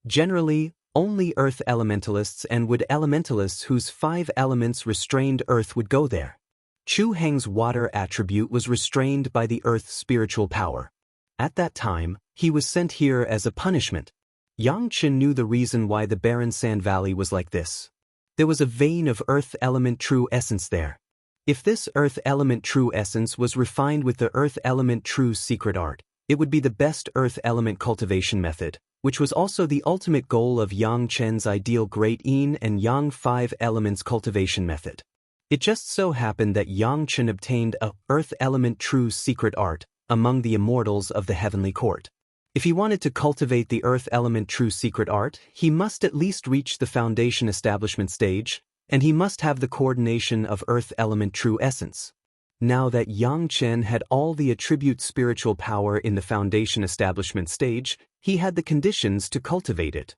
Generally, only Earth elementalists and wood elementalists whose 5 elements restrained Earth would go there. Chu Heng's water attribute was restrained by the Earth's spiritual power. At that time, he was sent here as a punishment. Yang Qin knew the reason why the barren Sand Valley was like this. There was a vein of Earth element true essence there. If this Earth element true essence was refined with the Earth element true secret art, it would be the best Earth element cultivation method, which was also the ultimate goal of Yang Chen's ideal Great Yin and Yang 5 elements cultivation method. It just so happened that Yang Chen obtained a Earth element true secret art among the immortals of the heavenly court. If he wanted to cultivate the Earth element true secret art, he must at least reach the Foundation establishment stage, and he must have the coordination of Earth element true essence. Now that Yang Chen had all the attribute spiritual power in the Foundation establishment stage, he had the conditions to cultivate it.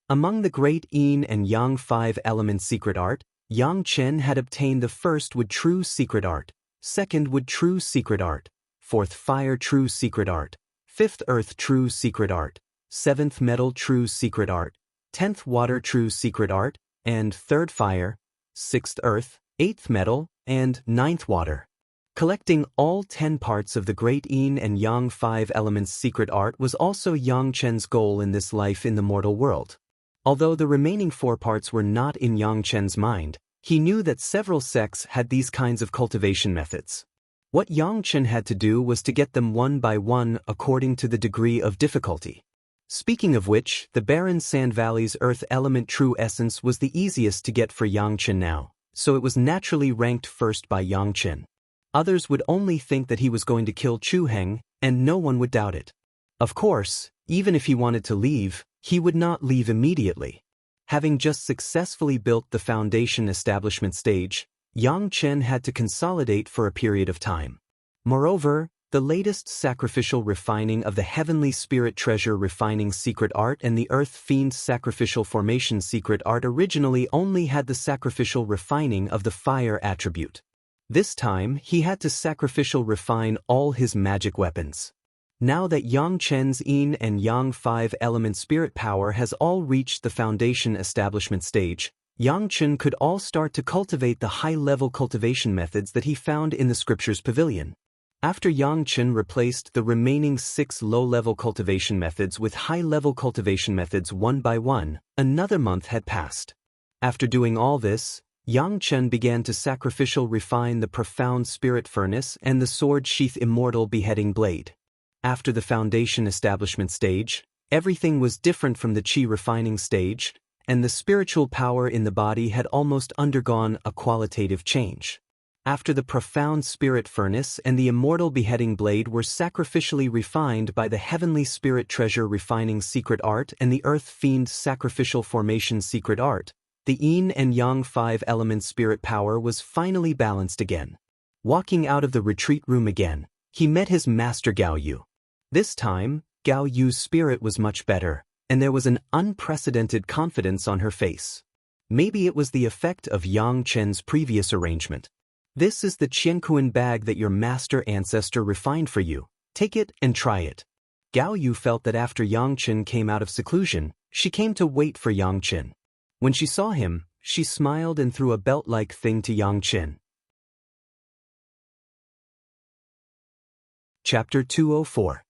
Among the Great Yin and Yang 5 elements secret art, Yang Chen had obtained the first wood true secret art, second wood true secret art, fourth fire true secret art, fifth earth true secret art, seventh metal true secret art, 10th water true secret art, and third fire, 6th earth, 8th metal, and 9th water. Collecting all 10 parts of the Great Yin and Yang 5 elements secret art was also Yang Chen's goal in this life in the mortal world. Although the remaining 4 parts were not in Yang Chen's mind, he knew that several sects had these kinds of cultivation methods. What Yang Chen had to do was to get them one by one according to the degree of difficulty. Speaking of which, the barren Sand Valley's Earth element true essence was the easiest to get for Yang Chen now, so it was naturally ranked first by Yang Chen. Others would only think that he was going to kill Chu Heng, and no one would doubt it. Of course, even if he wanted to leave, he would not leave immediately. Having just successfully built the Foundation establishment stage, Yang Chen had to consolidate for a period of time. Moreover, the latest sacrificial refining of the Heavenly Spirit Treasure refining secret art and the Earth Fiend sacrificial formation secret art originally only had the sacrificial refining of the fire attribute. This time, he had to sacrificial refine all his magic weapons. Now that Yang Chen's Yin and Yang 5 element spirit power has all reached the Foundation establishment stage, Yang Chen could all start to cultivate the high-level cultivation methods that he found in the scripture's pavilion. After Yang Chen replaced the remaining 6 low-level cultivation methods with high-level cultivation methods one by one, another month had passed. After doing all this, Yang Chen began to sacrificial refine the profound spirit furnace and the sword sheath immortal beheading blade. After the Foundation establishment stage, everything was different from the Qi refining stage, and the spiritual power in the body had almost undergone a qualitative change. After the profound spirit furnace and the immortal beheading blade were sacrificially refined by the Heavenly Spirit Treasure refining secret art and the Earth Fiend sacrificial formation secret art, the Yin and Yang 5 element spirit power was finally balanced again. Walking out of the retreat room again, he met his master Gao Yu. This time, Gao Yu's spirit was much better, and there was an unprecedented confidence on her face. Maybe it was the effect of Yang Chen's previous arrangement. This is the Qianquan bag that your master ancestor refined for you. Take it and try it. Gao Yu felt that after Yang Chen came out of seclusion, she came to wait for Yang Chen. When she saw him, she smiled and threw a belt-like thing to Yang Chen. Chapter 204.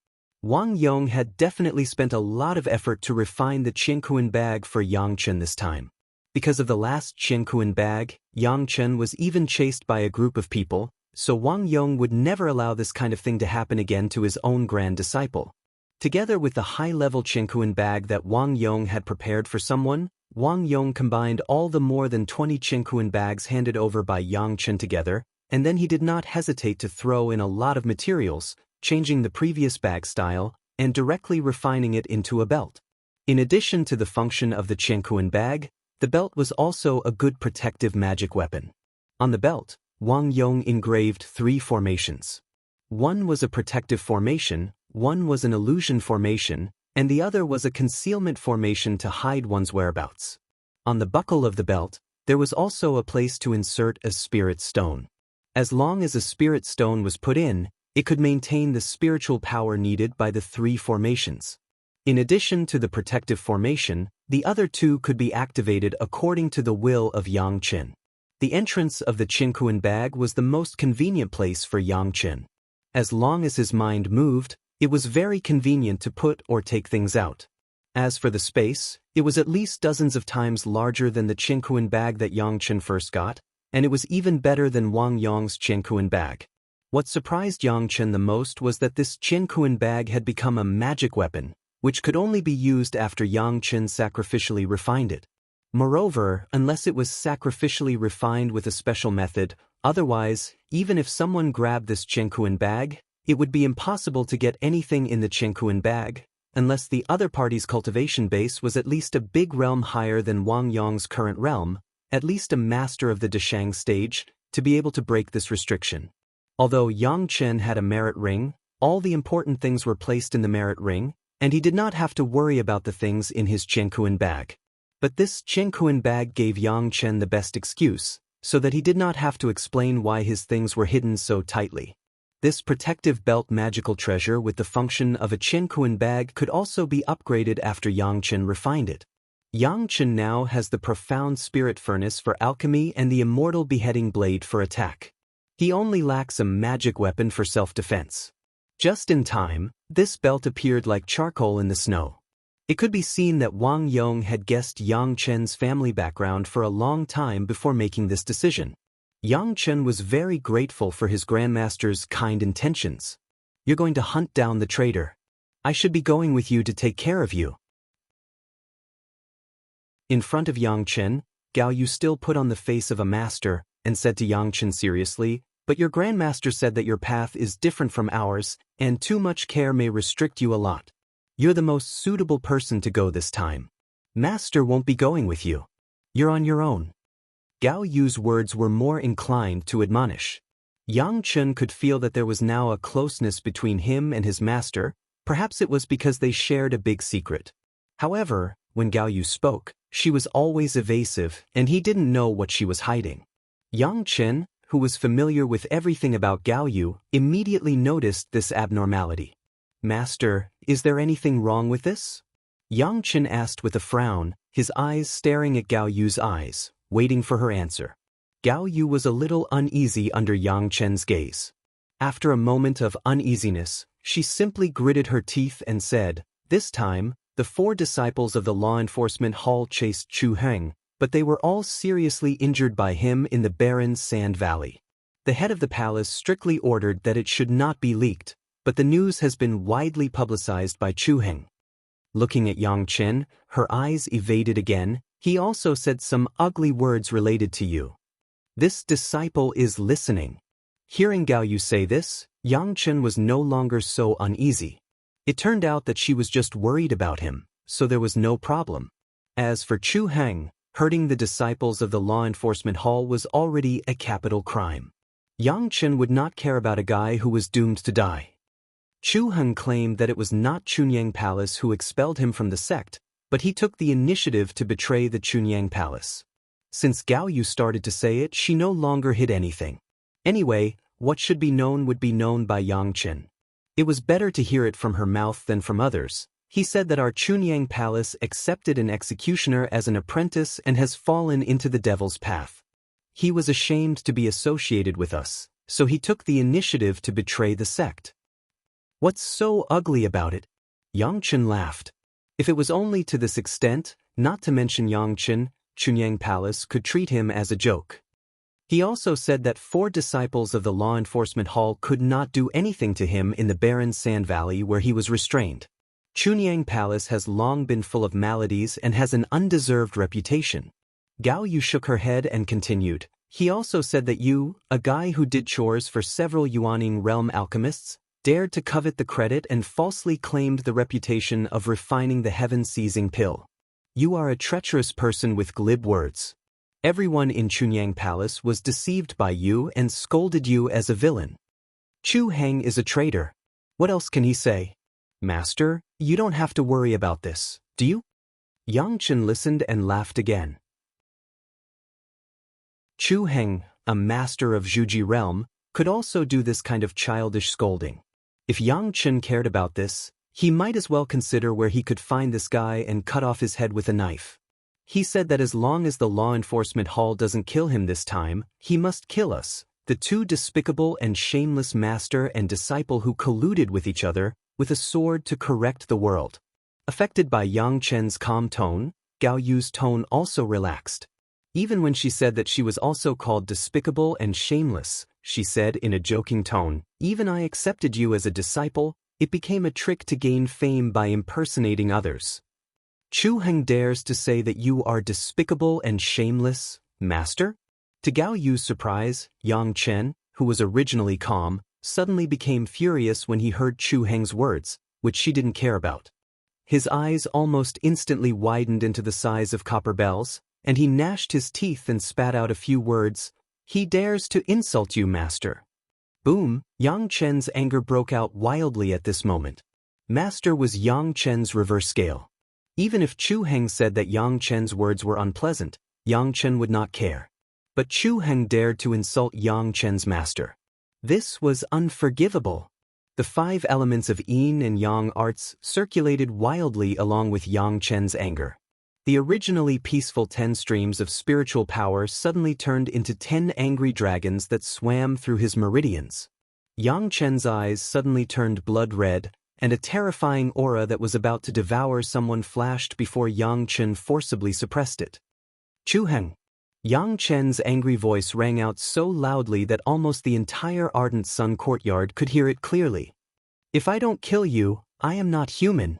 Wang Yong had definitely spent a lot of effort to refine the Qianquan bag for Yang Chen this time. Because of the last Xianxia bag, Yang Chen was even chased by a group of people, so Wang Yong would never allow this kind of thing to happen again to his own grand disciple. Together with the high-level Xianxia bag that Wang Yong had prepared for someone, Wang Yong combined all the more than 20 Xianxia bags handed over by Yang Chen together, and then he did not hesitate to throw in a lot of materials, changing the previous bag style, and directly refining it into a belt. In addition to the function of the Xianxia bag, the belt was also a good protective magic weapon. On the belt, Wang Yong engraved 3 formations. One was a protective formation, one was an illusion formation, and the other was a concealment formation to hide one's whereabouts. On the buckle of the belt, there was also a place to insert a spirit stone. As long as a spirit stone was put in, it could maintain the spiritual power needed by the 3 formations. In addition to the protective formation, the other 2 could be activated according to the will of Yang Chen. The entrance of the Xianxia bag was the most convenient place for Yang Chen. As long as his mind moved, it was very convenient to put or take things out. As for the space, it was at least dozens of times larger than the Xianxia bag that Yang Chen first got, and it was even better than Wang Yong's Xianxia bag. What surprised Yang Chen the most was that this Xianxia bag had become a magic weapon, which could only be used after Yang Chen sacrificially refined it. Moreover, unless it was sacrificially refined with a special method, otherwise, even if someone grabbed this Xianxia bag, it would be impossible to get anything in the Xianxia bag, unless the other party's cultivation base was at least a big realm higher than Wang Yong's current realm, at least a master of the Deshang stage, to be able to break this restriction. Although Yang Chen had a merit ring, all the important things were placed in the merit ring, and he did not have to worry about the things in his Xianxia bag. But this Xianxia bag gave Yang Chen the best excuse, so that he did not have to explain why his things were hidden so tightly. This protective belt magical treasure with the function of a Xianxia bag could also be upgraded after Yang Chen refined it. Yang Chen now has the profound spirit furnace for alchemy and the immortal beheading blade for attack. He only lacks a magic weapon for self-defense. Just in time, this belt appeared like charcoal in the snow. It could be seen that Wang Yong had guessed Yang Chen's family background for a long time before making this decision. Yang Chen was very grateful for his grandmaster's kind intentions. "You're going to hunt down the traitor. I should be going with you to take care of you." In front of Yang Chen, Gao Yu still put on the face of a master and said to Yang Chen seriously, "But your grandmaster said that your path is different from ours, and too much care may restrict you a lot. You're the most suitable person to go this time. Master won't be going with you. You're on your own." Gao Yu's words were more inclined to admonish. Yang Chen could feel that there was now a closeness between him and his master, perhaps it was because they shared a big secret. However, when Gao Yu spoke, she was always evasive, and he didn't know what she was hiding. Yang Chen, who was familiar with everything about Gao Yu, immediately noticed this abnormality. "Master, is there anything wrong with this?" Yang Chen asked with a frown, his eyes staring at Gao Yu's eyes, waiting for her answer. Gao Yu was a little uneasy under Yang Chen's gaze. After a moment of uneasiness, she simply gritted her teeth and said, "This time, the 4 disciples of the law enforcement hall chased Chu Heng, but they were all seriously injured by him in the barren sand valley. The head of the palace strictly ordered that it should not be leaked, but the news has been widely publicized by Chu Heng." Looking at Yang Chen, her eyes evaded again. "He also said some ugly words related to you. This disciple is listening." Hearing Gao Yu say this, Yang Chen was no longer so uneasy. It turned out that she was just worried about him, so there was no problem. As for Chu Heng, hurting the disciples of the law enforcement hall was already a capital crime. Yang Chen would not care about a guy who was doomed to die. Chu Heng claimed that it was not Chunyang Palace who expelled him from the sect, but he took the initiative to betray the Chunyang Palace. Since Gao Yu started to say it, she no longer hid anything. Anyway, what should be known would be known by Yang Chen. It was better to hear it from her mouth than from others. He said that our Chunyang Palace accepted an executioner as an apprentice and has fallen into the devil's path. He was ashamed to be associated with us, so he took the initiative to betray the sect. What's so ugly about it? Yang Chen laughed. If it was only to this extent, not to mention Yang Chen, Chunyang Palace could treat him as a joke. He also said that 4 disciples of the law enforcement hall could not do anything to him in the barren sand valley where he was restrained. Chunyang Palace has long been full of maladies and has an undeserved reputation. Gao Yu shook her head and continued. He also said that you, a guy who did chores for several Yuaning realm alchemists, dared to covet the credit and falsely claimed the reputation of refining the heaven-seizing pill. You are a treacherous person with glib words. Everyone in Chunyang Palace was deceived by you and scolded you as a villain. Chu Heng is a traitor. What else can he say? Master, you don't have to worry about this, do you? Yang Chen listened and laughed again. Chu Heng, a master of Zhuji realm, could also do this kind of childish scolding. If Yang Chen cared about this, he might as well consider where he could find this guy and cut off his head with a knife. He said that as long as the law enforcement hall doesn't kill him this time, he must kill us, the 2 despicable and shameless master and disciple who colluded with each other, with a sword to correct the world. Affected by Yang Chen's calm tone, Gao Yu's tone also relaxed. Even when she said that she was also called despicable and shameless, she said in a joking tone, even I accepted you as a disciple, it became a trick to gain fame by impersonating others. Chu Heng dares to say that you are despicable and shameless, master? To Gao Yu's surprise, Yang Chen, who was originally calm, suddenly became furious when he heard Chu Heng's words, which she didn't care about. His eyes almost instantly widened into the size of copper bells, and he gnashed his teeth and spat out a few words. He dares to insult you, master. Boom! Yang Chen's anger broke out wildly at this moment. Master was Yang Chen's reverse scale. Even if Chu Heng said that Yang Chen's words were unpleasant, Yang Chen would not care. But Chu Heng dared to insult Yang Chen's master. This was unforgivable. The 5 elements of yin and yang arts circulated wildly along with Yang Chen's anger. The originally peaceful 10 streams of spiritual power suddenly turned into 10 angry dragons that swam through his meridians. Yang Chen's eyes suddenly turned blood red, and a terrifying aura that was about to devour someone flashed before Yang Chen forcibly suppressed it. Chu Heng. Yang Chen's angry voice rang out so loudly that almost the entire Ardent Sun courtyard could hear it clearly. If I don't kill you, I am not human.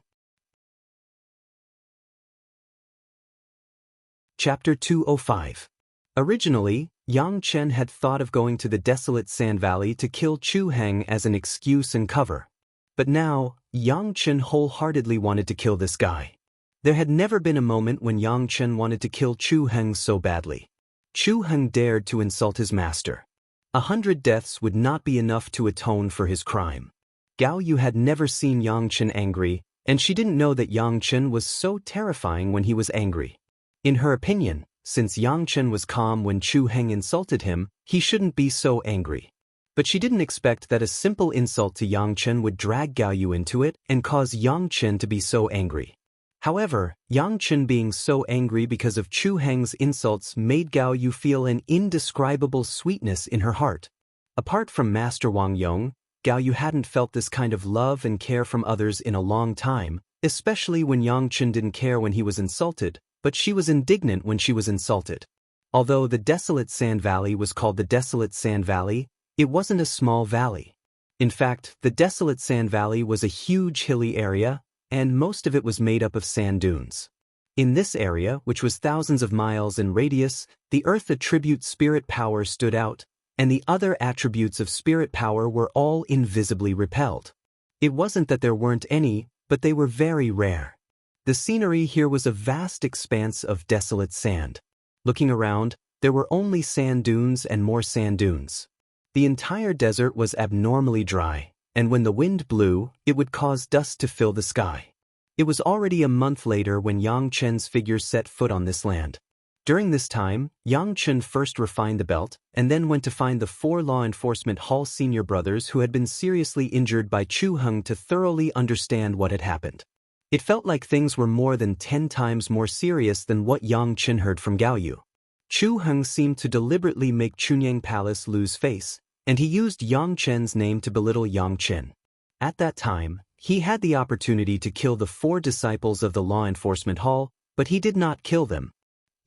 Chapter 205. Originally, Yang Chen had thought of going to the desolate sand valley to kill Chu Heng as an excuse and cover. But now, Yang Chen wholeheartedly wanted to kill this guy. There had never been a moment when Yang Chen wanted to kill Chu Heng so badly. Chu Heng dared to insult his master. 100 deaths would not be enough to atone for his crime. Gao Yu had never seen Yang Chen angry, and she didn't know that Yang Chen was so terrifying when he was angry. In her opinion, since Yang Chen was calm when Chu Heng insulted him, he shouldn't be so angry. But she didn't expect that a simple insult to Yang Chen would drag Gao Yu into it and cause Yang Chen to be so angry. However, Yang Chen being so angry because of Chu Heng's insults made Gao Yu feel an indescribable sweetness in her heart. Apart from Master Wang Yong, Gao Yu hadn't felt this kind of love and care from others in a long time, especially when Yang Chen didn't care when he was insulted, but she was indignant when she was insulted. Although the desolate sand valley was called the desolate sand valley, it wasn't a small valley. In fact, the desolate sand valley was a huge hilly area, and most of it was made up of sand dunes. In this area, which was thousands of miles in radius, the earth attribute spirit power stood out, and the other attributes of spirit power were all invisibly repelled. It wasn't that there weren't any, but they were very rare. The scenery here was a vast expanse of desolate sand. Looking around, there were only sand dunes and more sand dunes. The entire desert was abnormally dry, and when the wind blew, it would cause dust to fill the sky. It was already a month later when Yang Chen's figure set foot on this land. During this time, Yang Chen first refined the belt, and then went to find the 4 law enforcement hall senior brothers who had been seriously injured by Chu Heng to thoroughly understand what had happened. It felt like things were more than 10 times more serious than what Yang Chen heard from Gao Yu. Chu Heng seemed to deliberately make Chunyang Palace lose face, and he used Yang Chen's name to belittle Yang Chen. At that time, he had the opportunity to kill the 4 disciples of the law enforcement hall, but he did not kill them.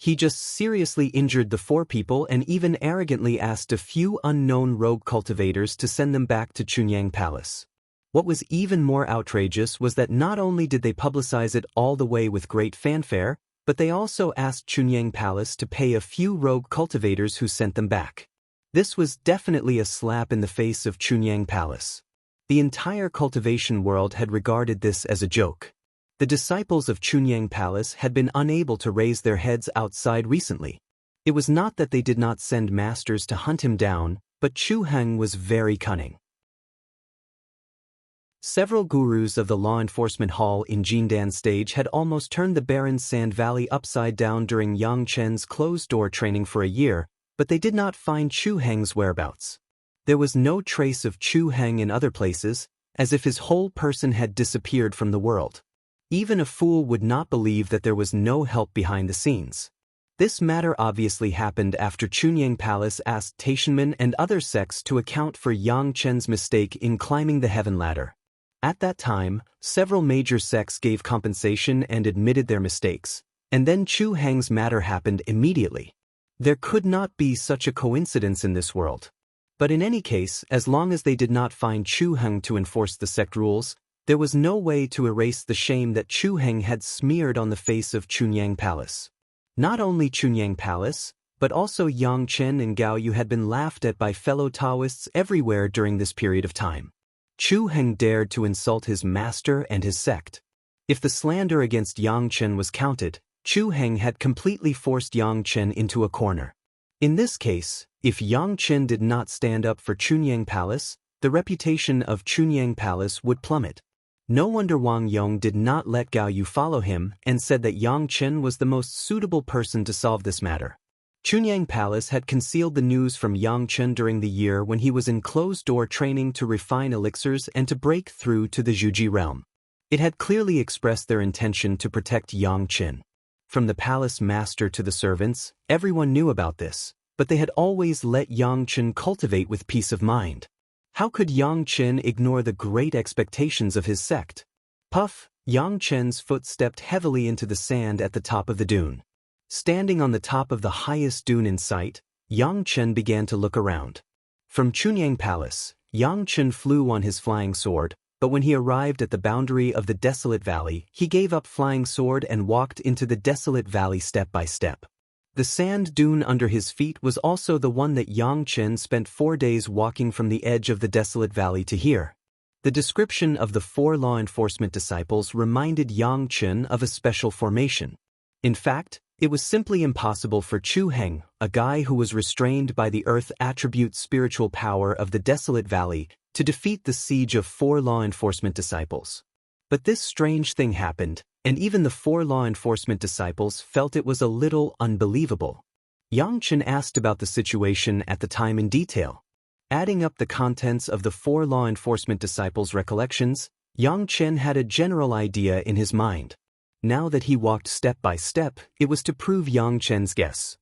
He just seriously injured the 4 people and even arrogantly asked a few unknown rogue cultivators to send them back to Chunyang Palace. What was even more outrageous was that not only did they publicize it all the way with great fanfare, but they also asked Chunyang Palace to pay a few rogue cultivators who sent them back. This was definitely a slap in the face of Chunyang Palace. The entire cultivation world had regarded this as a joke. The disciples of Chunyang Palace had been unable to raise their heads outside recently. It was not that they did not send masters to hunt him down, but Chu Heng was very cunning. Several gurus of the law enforcement hall in Jindan stage had almost turned the barren Sand Valley upside down during Yang Chen's closed-door training for a year, but they did not find Chu Heng's whereabouts. There was no trace of Chu Heng in other places, as if his whole person had disappeared from the world. Even a fool would not believe that there was no help behind the scenes. This matter obviously happened after Chunyang Palace asked Taishanmen and other sects to account for Yang Chen's mistake in climbing the heaven ladder. At that time, several major sects gave compensation and admitted their mistakes, and then Chu Heng's matter happened immediately. There could not be such a coincidence in this world. But in any case, as long as they did not find Chu Heng to enforce the sect rules, there was no way to erase the shame that Chu Heng had smeared on the face of Chunyang Palace. Not only Chunyang Palace, but also Yang Chen and Gao Yu had been laughed at by fellow Daoists everywhere during this period of time. Chu Heng dared to insult his master and his sect. If the slander against Yang Chen was counted, Chu Heng had completely forced Yang Chen into a corner. In this case, if Yang Chen did not stand up for Chunyang Palace, the reputation of Chunyang Palace would plummet. No wonder Wang Yong did not let Gao Yu follow him and said that Yang Chen was the most suitable person to solve this matter. Chunyang Palace had concealed the news from Yang Chen during the year when he was in closed-door training to refine elixirs and to break through to the Zhuji realm. It had clearly expressed their intention to protect Yang Chen. From the palace master to the servants, everyone knew about this, but they had always let Yang Chen cultivate with peace of mind. How could Yang Chen ignore the great expectations of his sect? Puff, Yang Chen's foot stepped heavily into the sand at the top of the dune. Standing on the top of the highest dune in sight, Yang Chen began to look around. From Chunyang Palace, Yang Chen flew on his flying sword, but when he arrived at the boundary of the desolate valley, he gave up flying sword and walked into the desolate valley step by step. The sand dune under his feet was also the one that Yang Chen spent 4 days walking from the edge of the desolate valley to here. The description of the 4 law enforcement disciples reminded Yang Chen of a special formation. In fact, it was simply impossible for Chu Heng, a guy who was restrained by the earth attribute spiritual power of the desolate valley, to defeat the siege of 4 law enforcement disciples. But this strange thing happened, and even the 4 law enforcement disciples felt it was a little unbelievable. Yang Chen asked about the situation at the time in detail. Adding up the contents of the 4 law enforcement disciples' recollections, Yang Chen had a general idea in his mind. Now that he walked step by step, it was to prove Yang Chen's guess.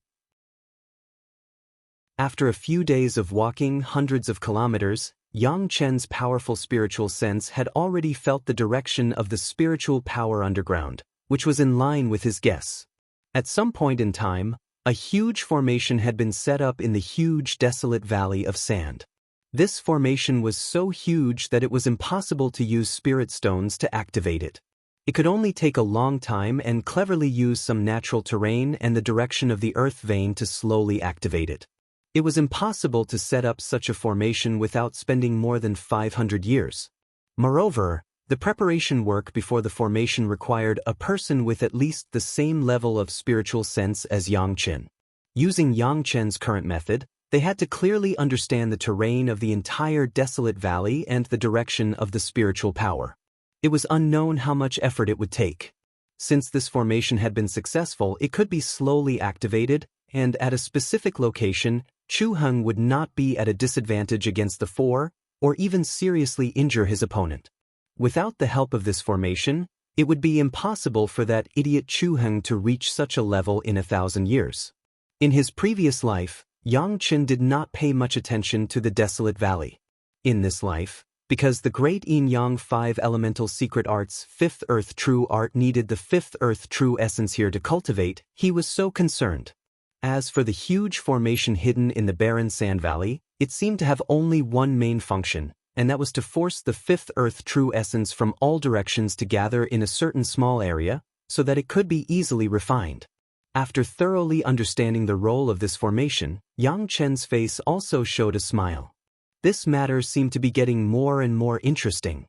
After a few days of walking hundreds of kilometers, Yang Chen's powerful spiritual sense had already felt the direction of the spiritual power underground, which was in line with his guess. At some point in time, a huge formation had been set up in the huge desolate valley of sand. This formation was so huge that it was impossible to use spirit stones to activate it. It could only take a long time and cleverly use some natural terrain and the direction of the earth vein to slowly activate it. It was impossible to set up such a formation without spending more than 500 years. Moreover, the preparation work before the formation required a person with at least the same level of spiritual sense as Yang Chen. Using Yang Chen's current method, they had to clearly understand the terrain of the entire desolate valley and the direction of the spiritual power. It was unknown how much effort it would take. Since this formation had been successful, it could be slowly activated, and at a specific location, Chu Heng would not be at a disadvantage against the 4, or even seriously injure his opponent. Without the help of this formation, it would be impossible for that idiot Chu Heng to reach such a level in 1,000 years. In his previous life, Yang Chen did not pay much attention to the desolate valley. In this life, Because the great Yin-Yang 5 elemental secret art's fifth earth true art needed the fifth earth true essence here to cultivate, he was so concerned. As for the huge formation hidden in the barren sand valley, it seemed to have only one main function, and that was to force the fifth earth true essence from all directions to gather in a certain small area, so that it could be easily refined. After thoroughly understanding the role of this formation, Yang Chen's face also showed a smile. This matter seemed to be getting more and more interesting.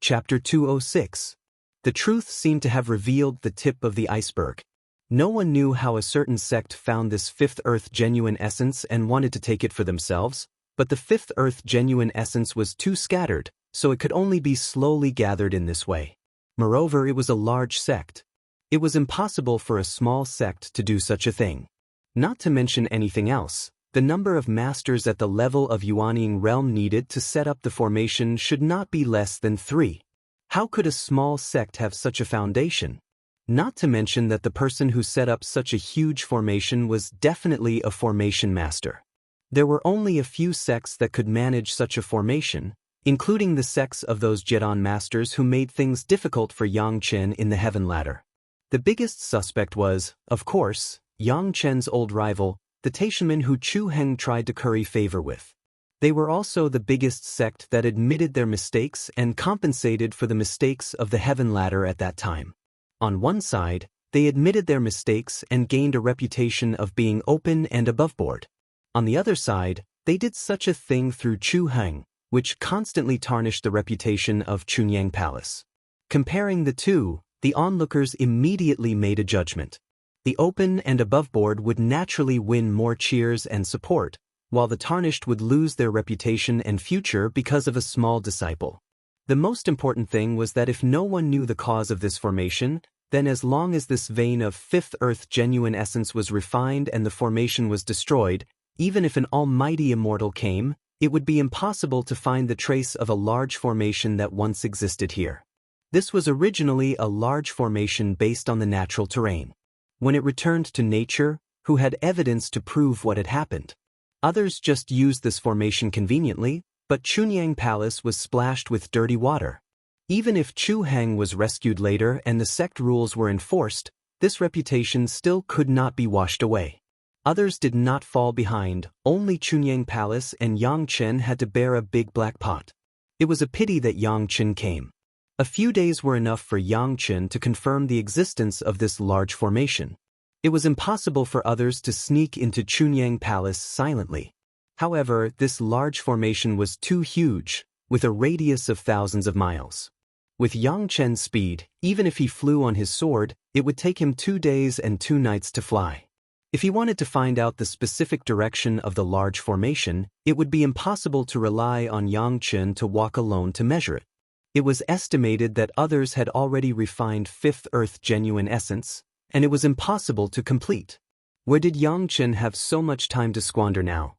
Chapter 206. The truth seemed to have revealed the tip of the iceberg. No one knew how a certain sect found this fifth earth genuine essence and wanted to take it for themselves, but the fifth earth genuine essence was too scattered, so it could only be slowly gathered in this way. Moreover, it was a large sect. It was impossible for a small sect to do such a thing. Not to mention anything else, the number of masters at the level of Yuanying realm needed to set up the formation should not be less than 3. How could a small sect have such a foundation? Not to mention that the person who set up such a huge formation was definitely a formation master. There were only a few sects that could manage such a formation, including the sects of those Jedon masters who made things difficult for Yang Chen in the Heaven Ladder. The biggest suspect was, of course, Yang Chen's old rival, the Taishanmen who Chu Heng tried to curry favor with. They were also the biggest sect that admitted their mistakes and compensated for the mistakes of the Heaven Ladder at that time. On one side, they admitted their mistakes and gained a reputation of being open and aboveboard. On the other side, they did such a thing through Chu Heng, which constantly tarnished the reputation of Chunyang Palace. Comparing the two, the onlookers immediately made a judgment. The open and aboveboard would naturally win more cheers and support, while the tarnished would lose their reputation and future because of a small disciple. The most important thing was that if no one knew the cause of this formation, then as long as this vein of fifth earth genuine essence was refined and the formation was destroyed, even if an almighty immortal came, it would be impossible to find the trace of a large formation that once existed here. This was originally a large formation based on the natural terrain. When it returned to nature, who had evidence to prove what had happened? Others just used this formation conveniently, but Chunyang Palace was splashed with dirty water. Even if Chu Heng was rescued later and the sect rules were enforced, this reputation still could not be washed away. Others did not fall behind, only Chunyang Palace and Yang Chen had to bear a big black pot. It was a pity that Yang Chen came. A few days were enough for Yang Chen to confirm the existence of this large formation. It was impossible for others to sneak into Chunyang Palace silently. However, this large formation was too huge, with a radius of thousands of miles. With Yang Chen's speed, even if he flew on his sword, it would take him 2 days and 2 nights to fly. If he wanted to find out the specific direction of the large formation, it would be impossible to rely on Yang Chen to walk alone to measure it. It was estimated that others had already refined fifth earth genuine essence, and it was impossible to complete. Where did Yang Chen have so much time to squander now?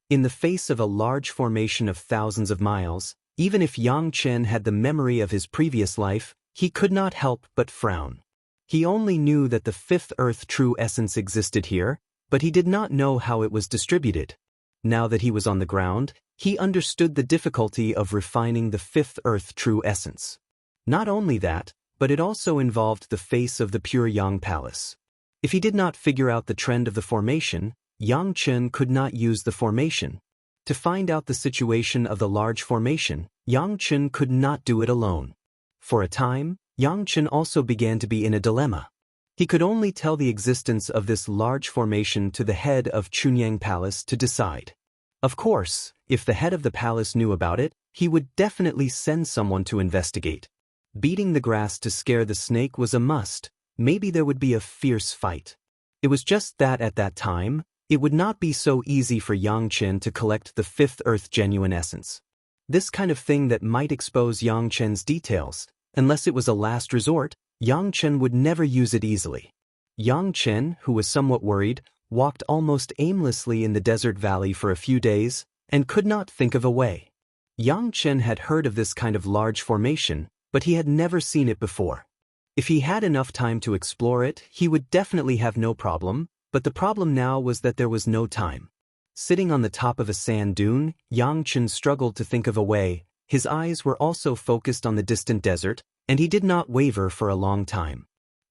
In the face of a large formation of thousands of miles, even if Yang Chen had the memory of his previous life, he could not help but frown. He only knew that the fifth earth true essence existed here, but he did not know how it was distributed. Now that he was on the ground, he understood the difficulty of refining the fifth earth true essence. Not only that, but it also involved the face of the pure Yang Palace. If he did not figure out the trend of the formation, Yang Chen could not use the formation. To find out the situation of the large formation, Yang Chen could not do it alone. For a time, Yang Chen also began to be in a dilemma. He could only tell the existence of this large formation to the head of Chunyang Palace to decide. Of course, if the head of the palace knew about it, he would definitely send someone to investigate. Beating the grass to scare the snake was a must. Maybe there would be a fierce fight. It was just that at that time, it would not be so easy for Yang Chen to collect the fifth earth genuine essence. This kind of thing that might expose Yang Chen's details, unless it was a last resort, Yang Chen would never use it easily. Yang Chen, who was somewhat worried, walked almost aimlessly in the desert valley for a few days, and could not think of a way. Yang Chen had heard of this kind of large formation, but he had never seen it before. If he had enough time to explore it, he would definitely have no problem, But the problem now was that there was no time. Sitting on the top of a sand dune, Xianxia struggled to think of a way. His eyes were also focused on the distant desert, and he did not waver for a long time.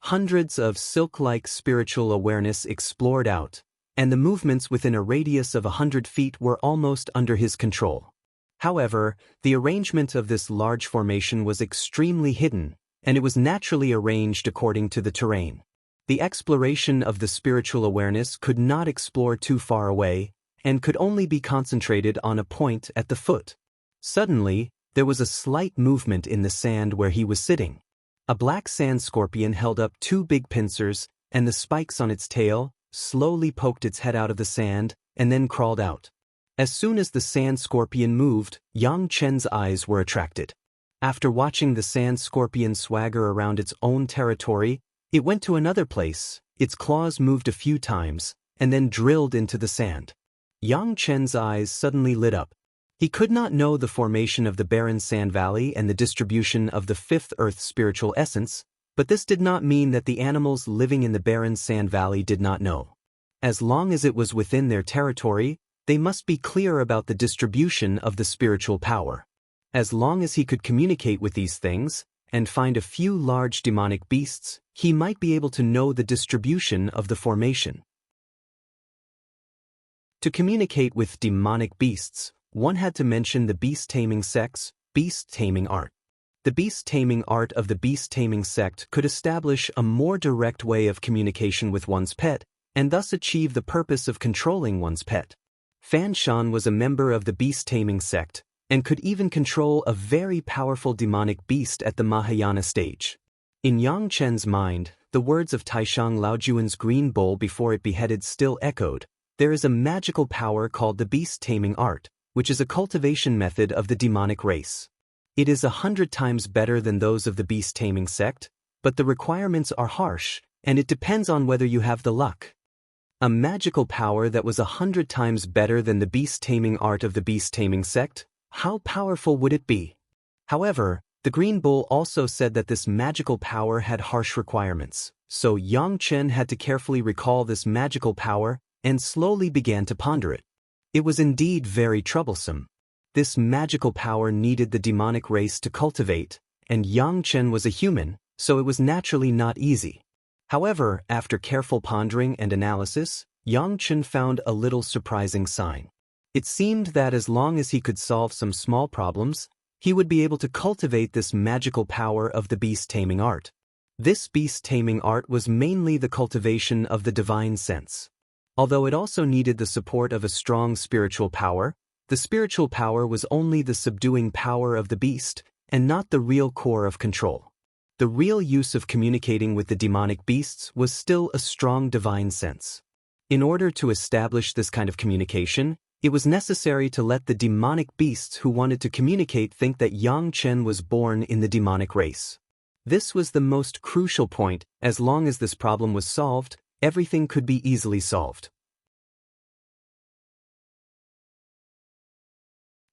Hundreds of silk-like spiritual awareness explored out, and the movements within a radius of 100 feet were almost under his control. However, the arrangement of this large formation was extremely hidden, and it was naturally arranged according to the terrain. The exploration of the spiritual awareness could not explore too far away, and could only be concentrated on a point at the foot. Suddenly, there was a slight movement in the sand where he was sitting. A black sand scorpion held up two big pincers, and the spikes on its tail slowly poked its head out of the sand, and then crawled out. As soon as the sand scorpion moved, Xianxia's eyes were attracted. After watching the sand scorpion swagger around its own territory, it went to another place, its claws moved a few times, and then drilled into the sand. Xianxia's eyes suddenly lit up. He could not know the formation of the barren sand valley and the distribution of the fifth earth spiritual essence, but this did not mean that the animals living in the barren sand valley did not know. As long as it was within their territory, they must be clear about the distribution of the spiritual power. As long as he could communicate with these things, and find a few large demonic beasts, he might be able to know the distribution of the formation. To communicate with demonic beasts, one had to mention the beast-taming sects, beast-taming art. The beast-taming art of the beast-taming sect could establish a more direct way of communication with one's pet, and thus achieve the purpose of controlling one's pet. Fan Shan was a member of the beast-taming sect, and could even control a very powerful demonic beast at the Mahayana stage. In Xianxia's mind, the words of Taishang Laojuan's green bull before it beheaded still echoed. There is a magical power called the beast-taming art, which is a cultivation method of the demonic race. It is 100 times better than those of the beast-taming sect, but the requirements are harsh, and it depends on whether you have the luck. A magical power that was 100 times better than the beast-taming art of the beast-taming sect, how powerful would it be? However, the green bull also said that this magical power had harsh requirements, so Xianxia had to carefully recall this magical power and slowly began to ponder it. It was indeed very troublesome. This magical power needed the demonic race to cultivate, and Xianxia was a human, so it was naturally not easy. However, after careful pondering and analysis, Xianxia found a little surprising sign. It seemed that as long as he could solve some small problems, he would be able to cultivate this magical power of the beast-taming art. This beast-taming art was mainly the cultivation of the divine sense. Although it also needed the support of a strong spiritual power, the spiritual power was only the subduing power of the beast, and not the real core of control. The real use of communicating with the demonic beasts was still a strong divine sense. In order to establish this kind of communication, it was necessary to let the demonic beasts who wanted to communicate think that Xianxia was born in the demonic race. This was the most crucial point. As long as this problem was solved, everything could be easily solved.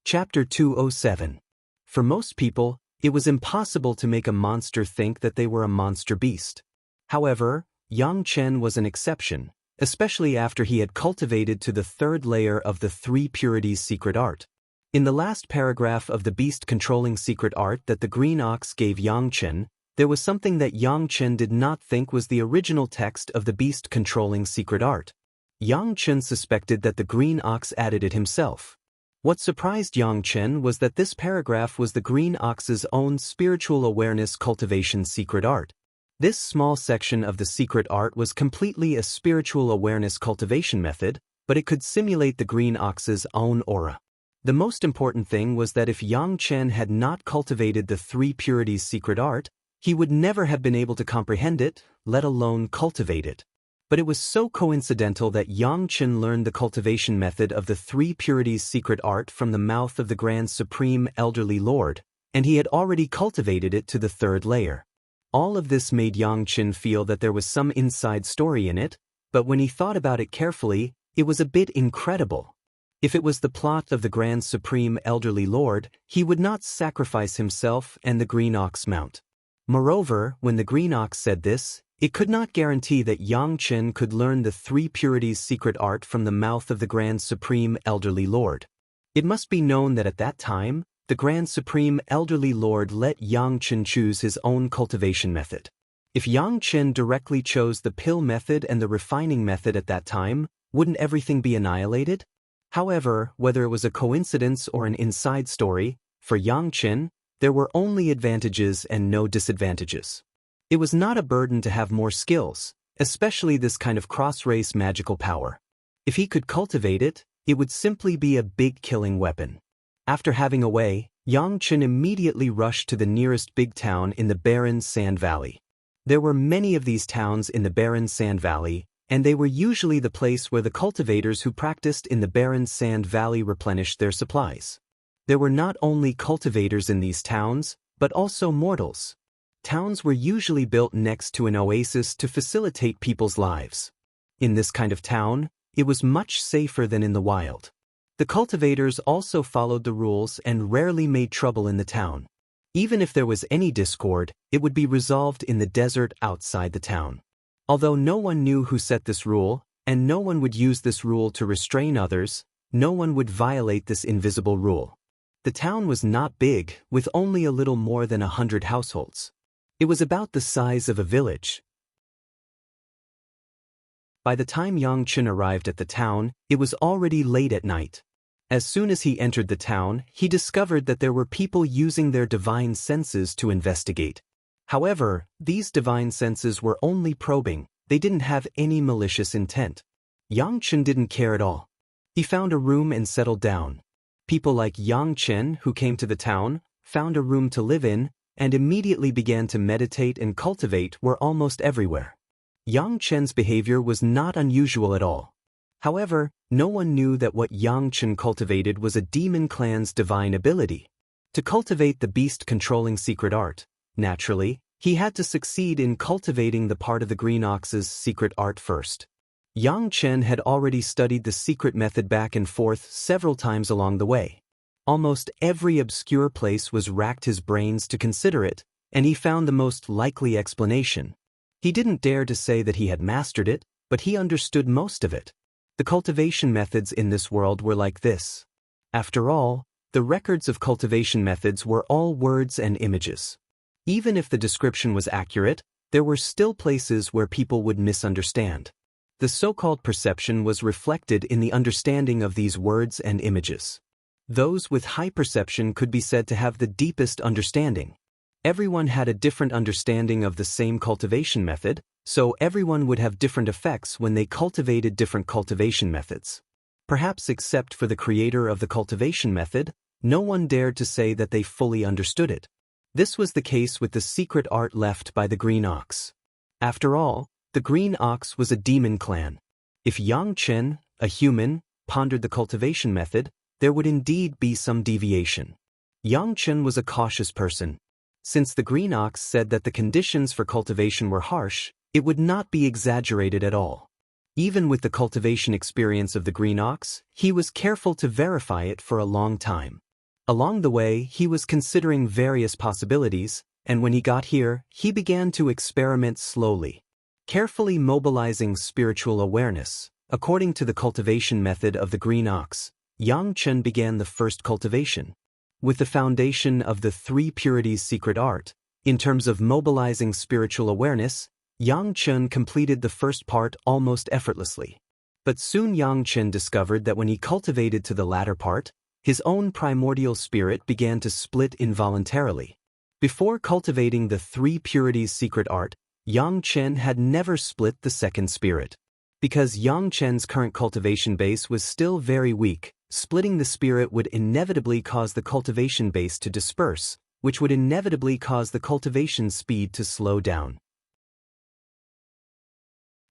Chapter 207. For most people, it was impossible to make a monster think that they were a monster beast. However, Xianxia was an exception, especially after he had cultivated to the third layer of the three purities secret art. In the last paragraph of the beast-controlling secret art that the green ox gave Xianxia, there was something that Xianxia did not think was the original text of the beast-controlling secret art. Xianxia suspected that the green ox added it himself. What surprised Xianxia was that this paragraph was the green ox's own spiritual awareness cultivation secret art. This small section of the secret art was completely a spiritual awareness cultivation method, but it could simulate the green ox's own aura. The most important thing was that if Xianxia had not cultivated the three purities secret art, he would never have been able to comprehend it, let alone cultivate it. But it was so coincidental that Xianxia learned the cultivation method of the three purities secret art from the mouth of the Grand Supreme Elderly Lord, and he had already cultivated it to the third layer. All of this made Xianxia feel that there was some inside story in it, but when he thought about it carefully, it was a bit incredible. If it was the plot of the Grand Supreme Elderly Lord, he would not sacrifice himself and the green ox mount. Moreover, when the green ox said this, It could not guarantee that Yang Chen could learn the three purities secret art from the mouth of the Grand Supreme Elderly Lord. It must be known that at that time, the Grand Supreme Elderly Lord let Yang Chen choose his own cultivation method. If Yang Chen directly chose the pill method and the refining method at that time, wouldn't everything be annihilated? However, whether it was a coincidence or an inside story, for Yang Chen, there were only advantages and no disadvantages. It was not a burden to have more skills, especially this kind of cross-race magical power. If he could cultivate it, it would simply be a big killing weapon. After having a way, Yang Chen immediately rushed to the nearest big town in the barren Sand Valley. There were many of these towns in the barren Sand Valley, and they were usually the place where the cultivators who practiced in the barren Sand Valley replenished their supplies. There were not only cultivators in these towns, but also mortals. Towns were usually built next to an oasis to facilitate people's lives. In this kind of town, it was much safer than in the wild. The cultivators also followed the rules and rarely made trouble in the town. Even if there was any discord, it would be resolved in the desert outside the town. Although no one knew who set this rule, and no one would use this rule to restrain others, no one would violate this invisible rule. The town was not big, with only a little more than 100 households. It was about the size of a village. By the time Yang Chen arrived at the town, it was already late at night. As soon as he entered the town, he discovered that there were people using their divine senses to investigate. However, these divine senses were only probing, they didn't have any malicious intent. Yang Chen didn't care at all. He found a room and settled down. People like Yang Chen, who came to the town, found a room to live in, and immediately began to meditate and cultivate were almost everywhere. Yang Chen's behavior was not unusual at all. However, no one knew that what Yang Chen cultivated was a demon clan's divine ability. To cultivate the beast-controlling secret art, naturally, he had to succeed in cultivating the part of the Green Ox's secret art first. Yang Chen had already studied the secret method back and forth several times along the way. Almost every obscure place was racked his brains to consider it, and he found the most likely explanation. He didn't dare to say that he had mastered it, but he understood most of it. The cultivation methods in this world were like this. After all, the records of cultivation methods were all words and images. Even if the description was accurate, there were still places where people would misunderstand. The so-called perception was reflected in the understanding of these words and images. Those with high perception could be said to have the deepest understanding. Everyone had a different understanding of the same cultivation method, so everyone would have different effects when they cultivated different cultivation methods. Perhaps except for the creator of the cultivation method, no one dared to say that they fully understood it. This was the case with the secret art left by the Green Ox. After all, the Green Ox was a demon clan. If Yang Chen, a human, pondered the cultivation method, there would indeed be some deviation. Yang Chen was a cautious person. Since the Green Ox said that the conditions for cultivation were harsh, it would not be exaggerated at all. Even with the cultivation experience of the Green Ox, he was careful to verify it for a long time. Along the way, he was considering various possibilities, and when he got here, he began to experiment slowly, carefully mobilizing spiritual awareness. According to the cultivation method of the Green Ox, Yang Chen began the first cultivation. With the foundation of the three purities secret art, in terms of mobilizing spiritual awareness, Yang Chen completed the first part almost effortlessly. But soon Yang Chen discovered that when he cultivated to the latter part, his own primordial spirit began to split involuntarily. Before cultivating the three purities secret art, Yang Chen had never split the second spirit. Because Yang Chen's current cultivation base was still very weak, splitting the spirit would inevitably cause the cultivation base to disperse, which would inevitably cause the cultivation speed to slow down.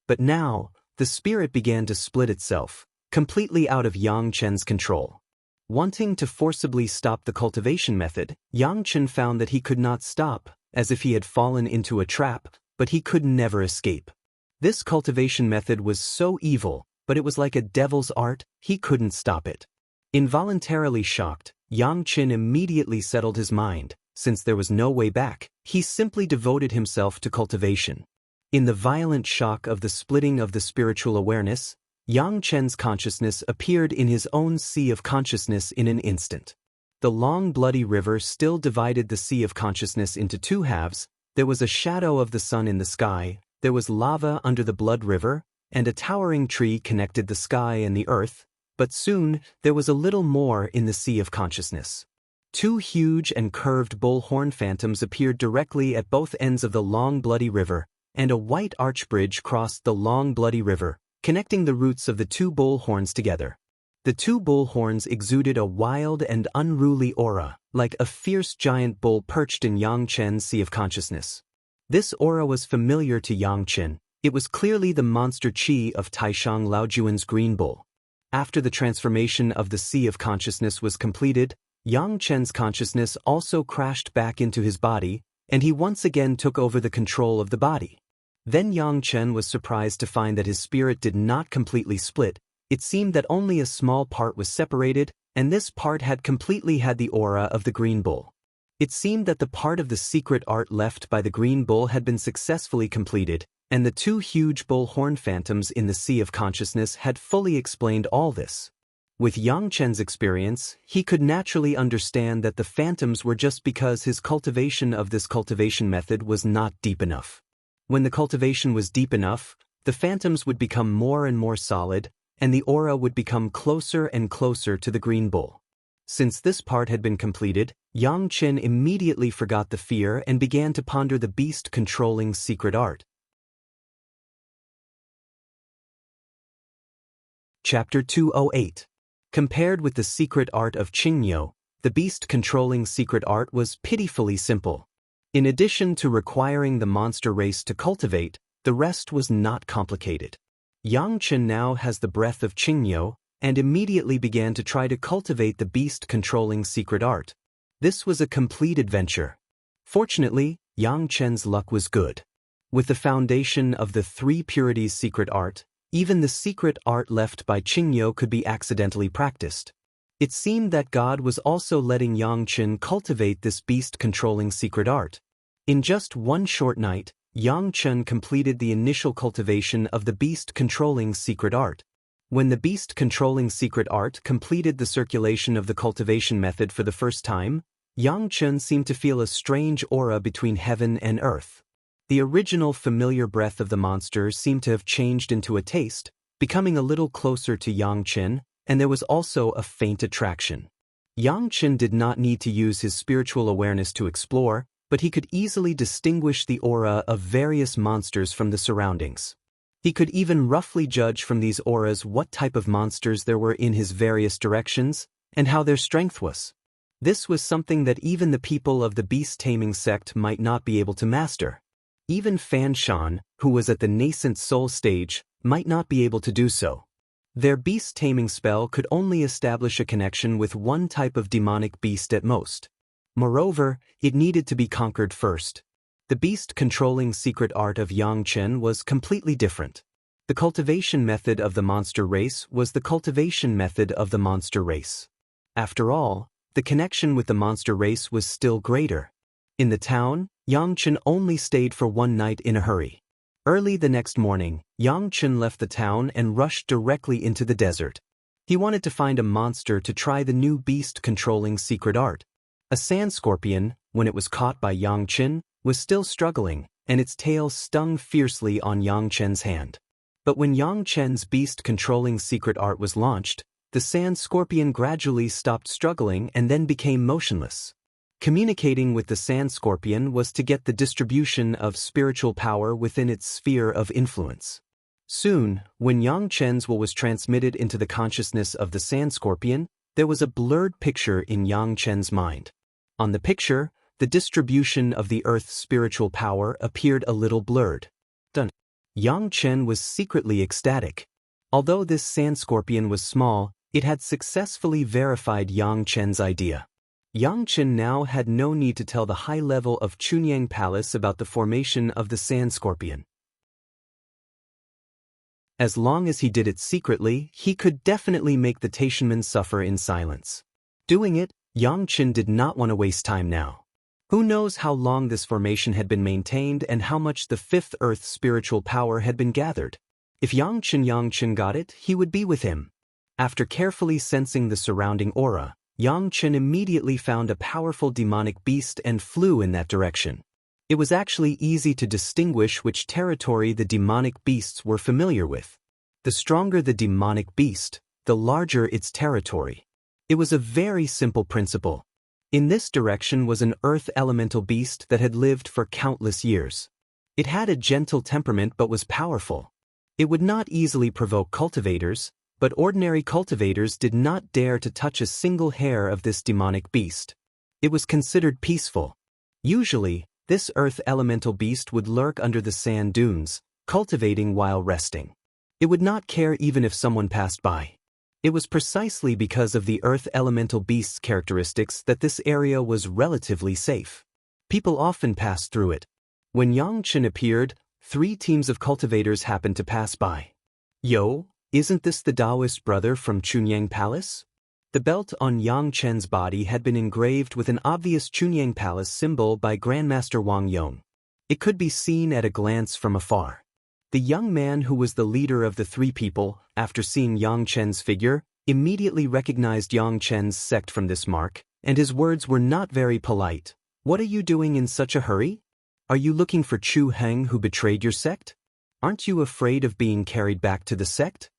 But now, the spirit began to split itself, completely out of Yang Chen's control. Wanting to forcibly stop the cultivation method, Yang Chen found that he could not stop, as if he had fallen into a trap, but he could never escape. This cultivation method was so evil, but it was like a devil's art, he couldn't stop it. Involuntarily shocked, Yang Chen immediately settled his mind. Since there was no way back, he simply devoted himself to cultivation. In the violent shock of the splitting of the spiritual awareness, Yang Chen's consciousness appeared in his own sea of consciousness in an instant. The long bloody river still divided the sea of consciousness into two halves. There was a shadow of the sun in the sky, there was lava under the blood river, and a towering tree connected the sky and the earth, but soon there was a little more in the sea of consciousness. Two huge and curved bullhorn phantoms appeared directly at both ends of the long bloody river, and a white arch bridge crossed the long bloody river, connecting the roots of the two bullhorns together. The two bullhorns exuded a wild and unruly aura, like a fierce giant bull perched in Yang Chen's sea of consciousness. This aura was familiar to Yang Chen. It was clearly the monster qi of Taishang Laojuan's green bull. After the transformation of the sea of consciousness was completed, Yang Chen's consciousness also crashed back into his body, and he once again took over the control of the body. Then Yang Chen was surprised to find that his spirit did not completely split. It seemed that only a small part was separated, and this part had completely had the aura of the green bull. It seemed that the part of the secret art left by the green bull had been successfully completed, and the two huge bullhorn phantoms in the sea of consciousness had fully explained all this. With Yang Chen's experience, he could naturally understand that the phantoms were just because his cultivation of this cultivation method was not deep enough. When the cultivation was deep enough, the phantoms would become more and more solid, and the aura would become closer and closer to the green bull. Since this part had been completed, Yang Chen immediately forgot the fear and began to ponder the beast-controlling secret art. Chapter 208. Compared with the secret art of Qingyo, the beast-controlling secret art was pitifully simple. In addition to requiring the monster race to cultivate, the rest was not complicated. Yang Chen now has the breath of Qingyo, and immediately began to try to cultivate the beast-controlling secret art. This was a complete adventure. Fortunately, Yang Chen's luck was good. With the foundation of the three purities secret art, even the secret art left by Qingyo could be accidentally practiced. It seemed that God was also letting Yang Chen cultivate this beast-controlling secret art. In just one short night, Yang Chen completed the initial cultivation of the beast-controlling secret art. When the beast-controlling secret art completed the circulation of the cultivation method for the first time, Yang Chen seemed to feel a strange aura between heaven and earth. The original familiar breath of the monster seemed to have changed into a taste, becoming a little closer to Yang Chen, and there was also a faint attraction. Yang Chen did not need to use his spiritual awareness to explore, but he could easily distinguish the aura of various monsters from the surroundings. He could even roughly judge from these auras what type of monsters there were in his various directions, and how their strength was. This was something that even the people of the beast-taming sect might not be able to master. Even Fan Shan, who was at the nascent soul stage, might not be able to do so. Their beast-taming spell could only establish a connection with one type of demonic beast at most. Moreover, it needed to be conquered first. The beast-controlling secret art of Yang Chen was completely different. The cultivation method of the monster race was the cultivation method of the monster race. After all, the connection with the monster race was still greater. In the town, Yang Chen only stayed for one night in a hurry. Early the next morning, Yang Chen left the town and rushed directly into the desert. He wanted to find a monster to try the new beast-controlling secret art. A sand scorpion, when it was caught by Yang Chen, was still struggling, and its tail stung fiercely on Yang Chen's hand. But when Yang Chen's beast-controlling secret art was launched, the sand scorpion gradually stopped struggling and then became motionless. Communicating with the sand scorpion was to get the distribution of spiritual power within its sphere of influence. Soon, when Yang Chen's will was transmitted into the consciousness of the sand scorpion, there was a blurred picture in Yang Chen's mind. On the picture, the distribution of the earth's spiritual power appeared a little blurred. Yang Chen was secretly ecstatic. Although this sand scorpion was small, it had successfully verified Yang Chen's idea. Yang Chen now had no need to tell the high level of Chunyang Palace about the formation of the sand scorpion. As long as he did it secretly, he could definitely make the Taishanmen suffer in silence. Doing it, Yang Chen did not want to waste time now. Who knows how long this formation had been maintained and how much the fifth earth's spiritual power had been gathered. If Yang Chen got it, he would be with him. After carefully sensing the surrounding aura, Yang Chen immediately found a powerful demonic beast and flew in that direction. It was actually easy to distinguish which territory the demonic beasts were familiar with. The stronger the demonic beast, the larger its territory. It was a very simple principle. In this direction was an earth elemental beast that had lived for countless years. It had a gentle temperament but was powerful. It would not easily provoke cultivators, but ordinary cultivators did not dare to touch a single hair of this demonic beast. It was considered peaceful. Usually, this earth elemental beast would lurk under the sand dunes, cultivating while resting. It would not care even if someone passed by. It was precisely because of the earth elemental beast's characteristics that this area was relatively safe. People often passed through it. When Yang Chen appeared, 3 teams of cultivators happened to pass by. Yo, isn't this the Daoist brother from Chunyang Palace? The belt on Yang Chen's body had been engraved with an obvious Chunyang Palace symbol by Grandmaster Wang Yong. It could be seen at a glance from afar. The young man who was the leader of the 3 people, after seeing Yang Chen's figure, immediately recognized Yang Chen's sect from this mark, and his words were not very polite. What are you doing in such a hurry? Are you looking for Chu Heng who betrayed your sect? Aren't you afraid of being carried back to the sect?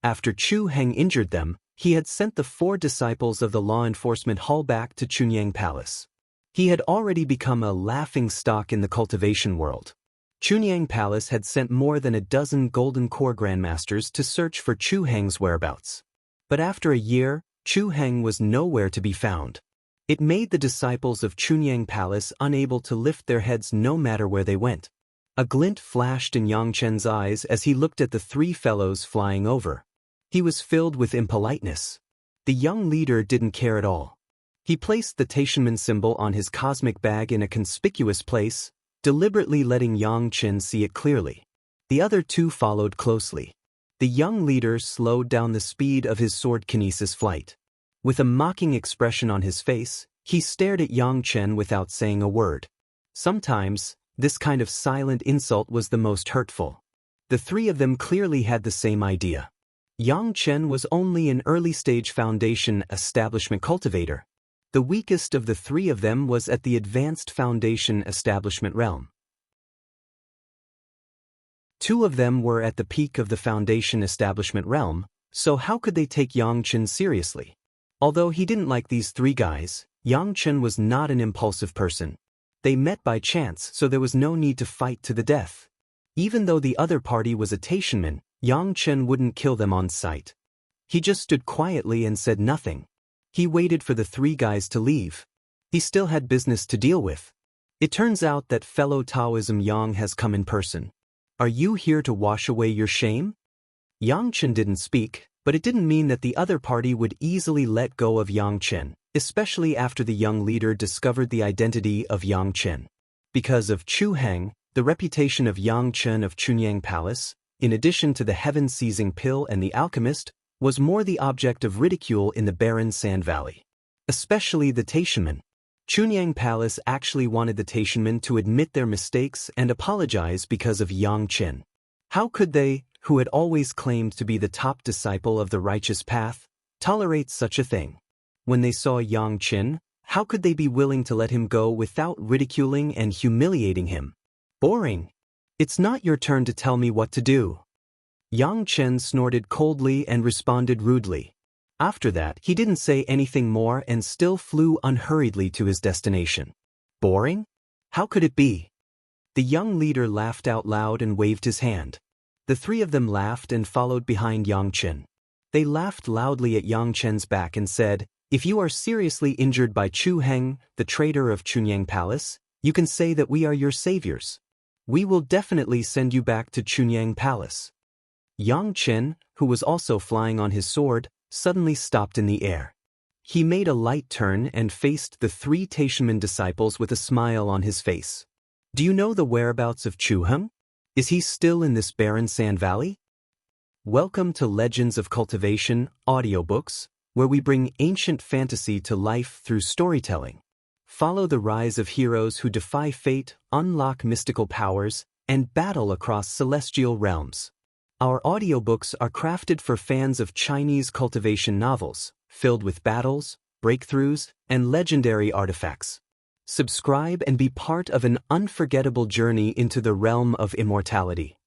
After Chu Heng injured them, he had sent the 4 disciples of the law enforcement hall back to Chunyang Palace. He had already become a laughing stock in the cultivation world. Chunyang Palace had sent more than a dozen Golden Core Grandmasters to search for Chu Heng's whereabouts. But after a year, Chu Heng was nowhere to be found. It made the disciples of Chunyang Palace unable to lift their heads no matter where they went. A glint flashed in Yang Chen's eyes as he looked at the 3 fellows flying over. He was filled with impoliteness. The young leader didn't care at all. He placed the Taishanmen symbol on his cosmic bag in a conspicuous place, deliberately letting Yang Chen see it clearly. The other 2 followed closely. The young leader slowed down the speed of his sword kinesis flight. With a mocking expression on his face, he stared at Yang Chen without saying a word. Sometimes, this kind of silent insult was the most hurtful. The 3 of them clearly had the same idea. Yang Chen was only an early-stage foundation establishment cultivator. The weakest of the 3 of them was at the advanced foundation establishment realm. 2 of them were at the peak of the foundation establishment realm, so how could they take Yang Chen seriously? Although he didn't like these 3 guys, Yang Chen was not an impulsive person. They met by chance, so there was no need to fight to the death. Even though the other party was a Taishanman, Yang Chen wouldn't kill them on sight. He just stood quietly and said nothing. He waited for the 3 guys to leave. He still had business to deal with. It turns out that fellow Taoism Yang has come in person. Are you here to wash away your shame? Yang Chen didn't speak, but it didn't mean that the other party would easily let go of Yang Chen, especially after the young leader discovered the identity of Yang Chen. Because of Chu Heng, the reputation of Yang Chen of Chunyang Palace, in addition to the heaven-seizing pill and the alchemist, was more the object of ridicule in the barren Sand Valley. Especially the Taishanmen. Chunyang Palace actually wanted the Taishanmen to admit their mistakes and apologize because of Yang Chen. How could they, who had always claimed to be the top disciple of the righteous path, tolerate such a thing? When they saw Yang Chen, how could they be willing to let him go without ridiculing and humiliating him? Boring. It's not your turn to tell me what to do. Yang Chen snorted coldly and responded rudely. After that, he didn't say anything more and still flew unhurriedly to his destination. Boring? How could it be? The young leader laughed out loud and waved his hand. The 3 of them laughed and followed behind Yang Chen. They laughed loudly at Yang Chen's back and said, "If you are seriously injured by Chu Heng, the traitor of Chunyang Palace, you can say that we are your saviors. We will definitely send you back to Chunyang Palace." Yang Chen, who was also flying on his sword, suddenly stopped in the air. He made a light turn and faced the 3 Taishanmen disciples with a smile on his face. "Do you know the whereabouts of Chu Heng? Is he still in this barren Sand Valley?" Welcome to Legends of Cultivation audiobooks, where we bring ancient fantasy to life through storytelling. Follow the rise of heroes who defy fate, unlock mystical powers, and battle across celestial realms. Our audiobooks are crafted for fans of Chinese cultivation novels, filled with battles, breakthroughs, and legendary artifacts. Subscribe and be part of an unforgettable journey into the realm of immortality.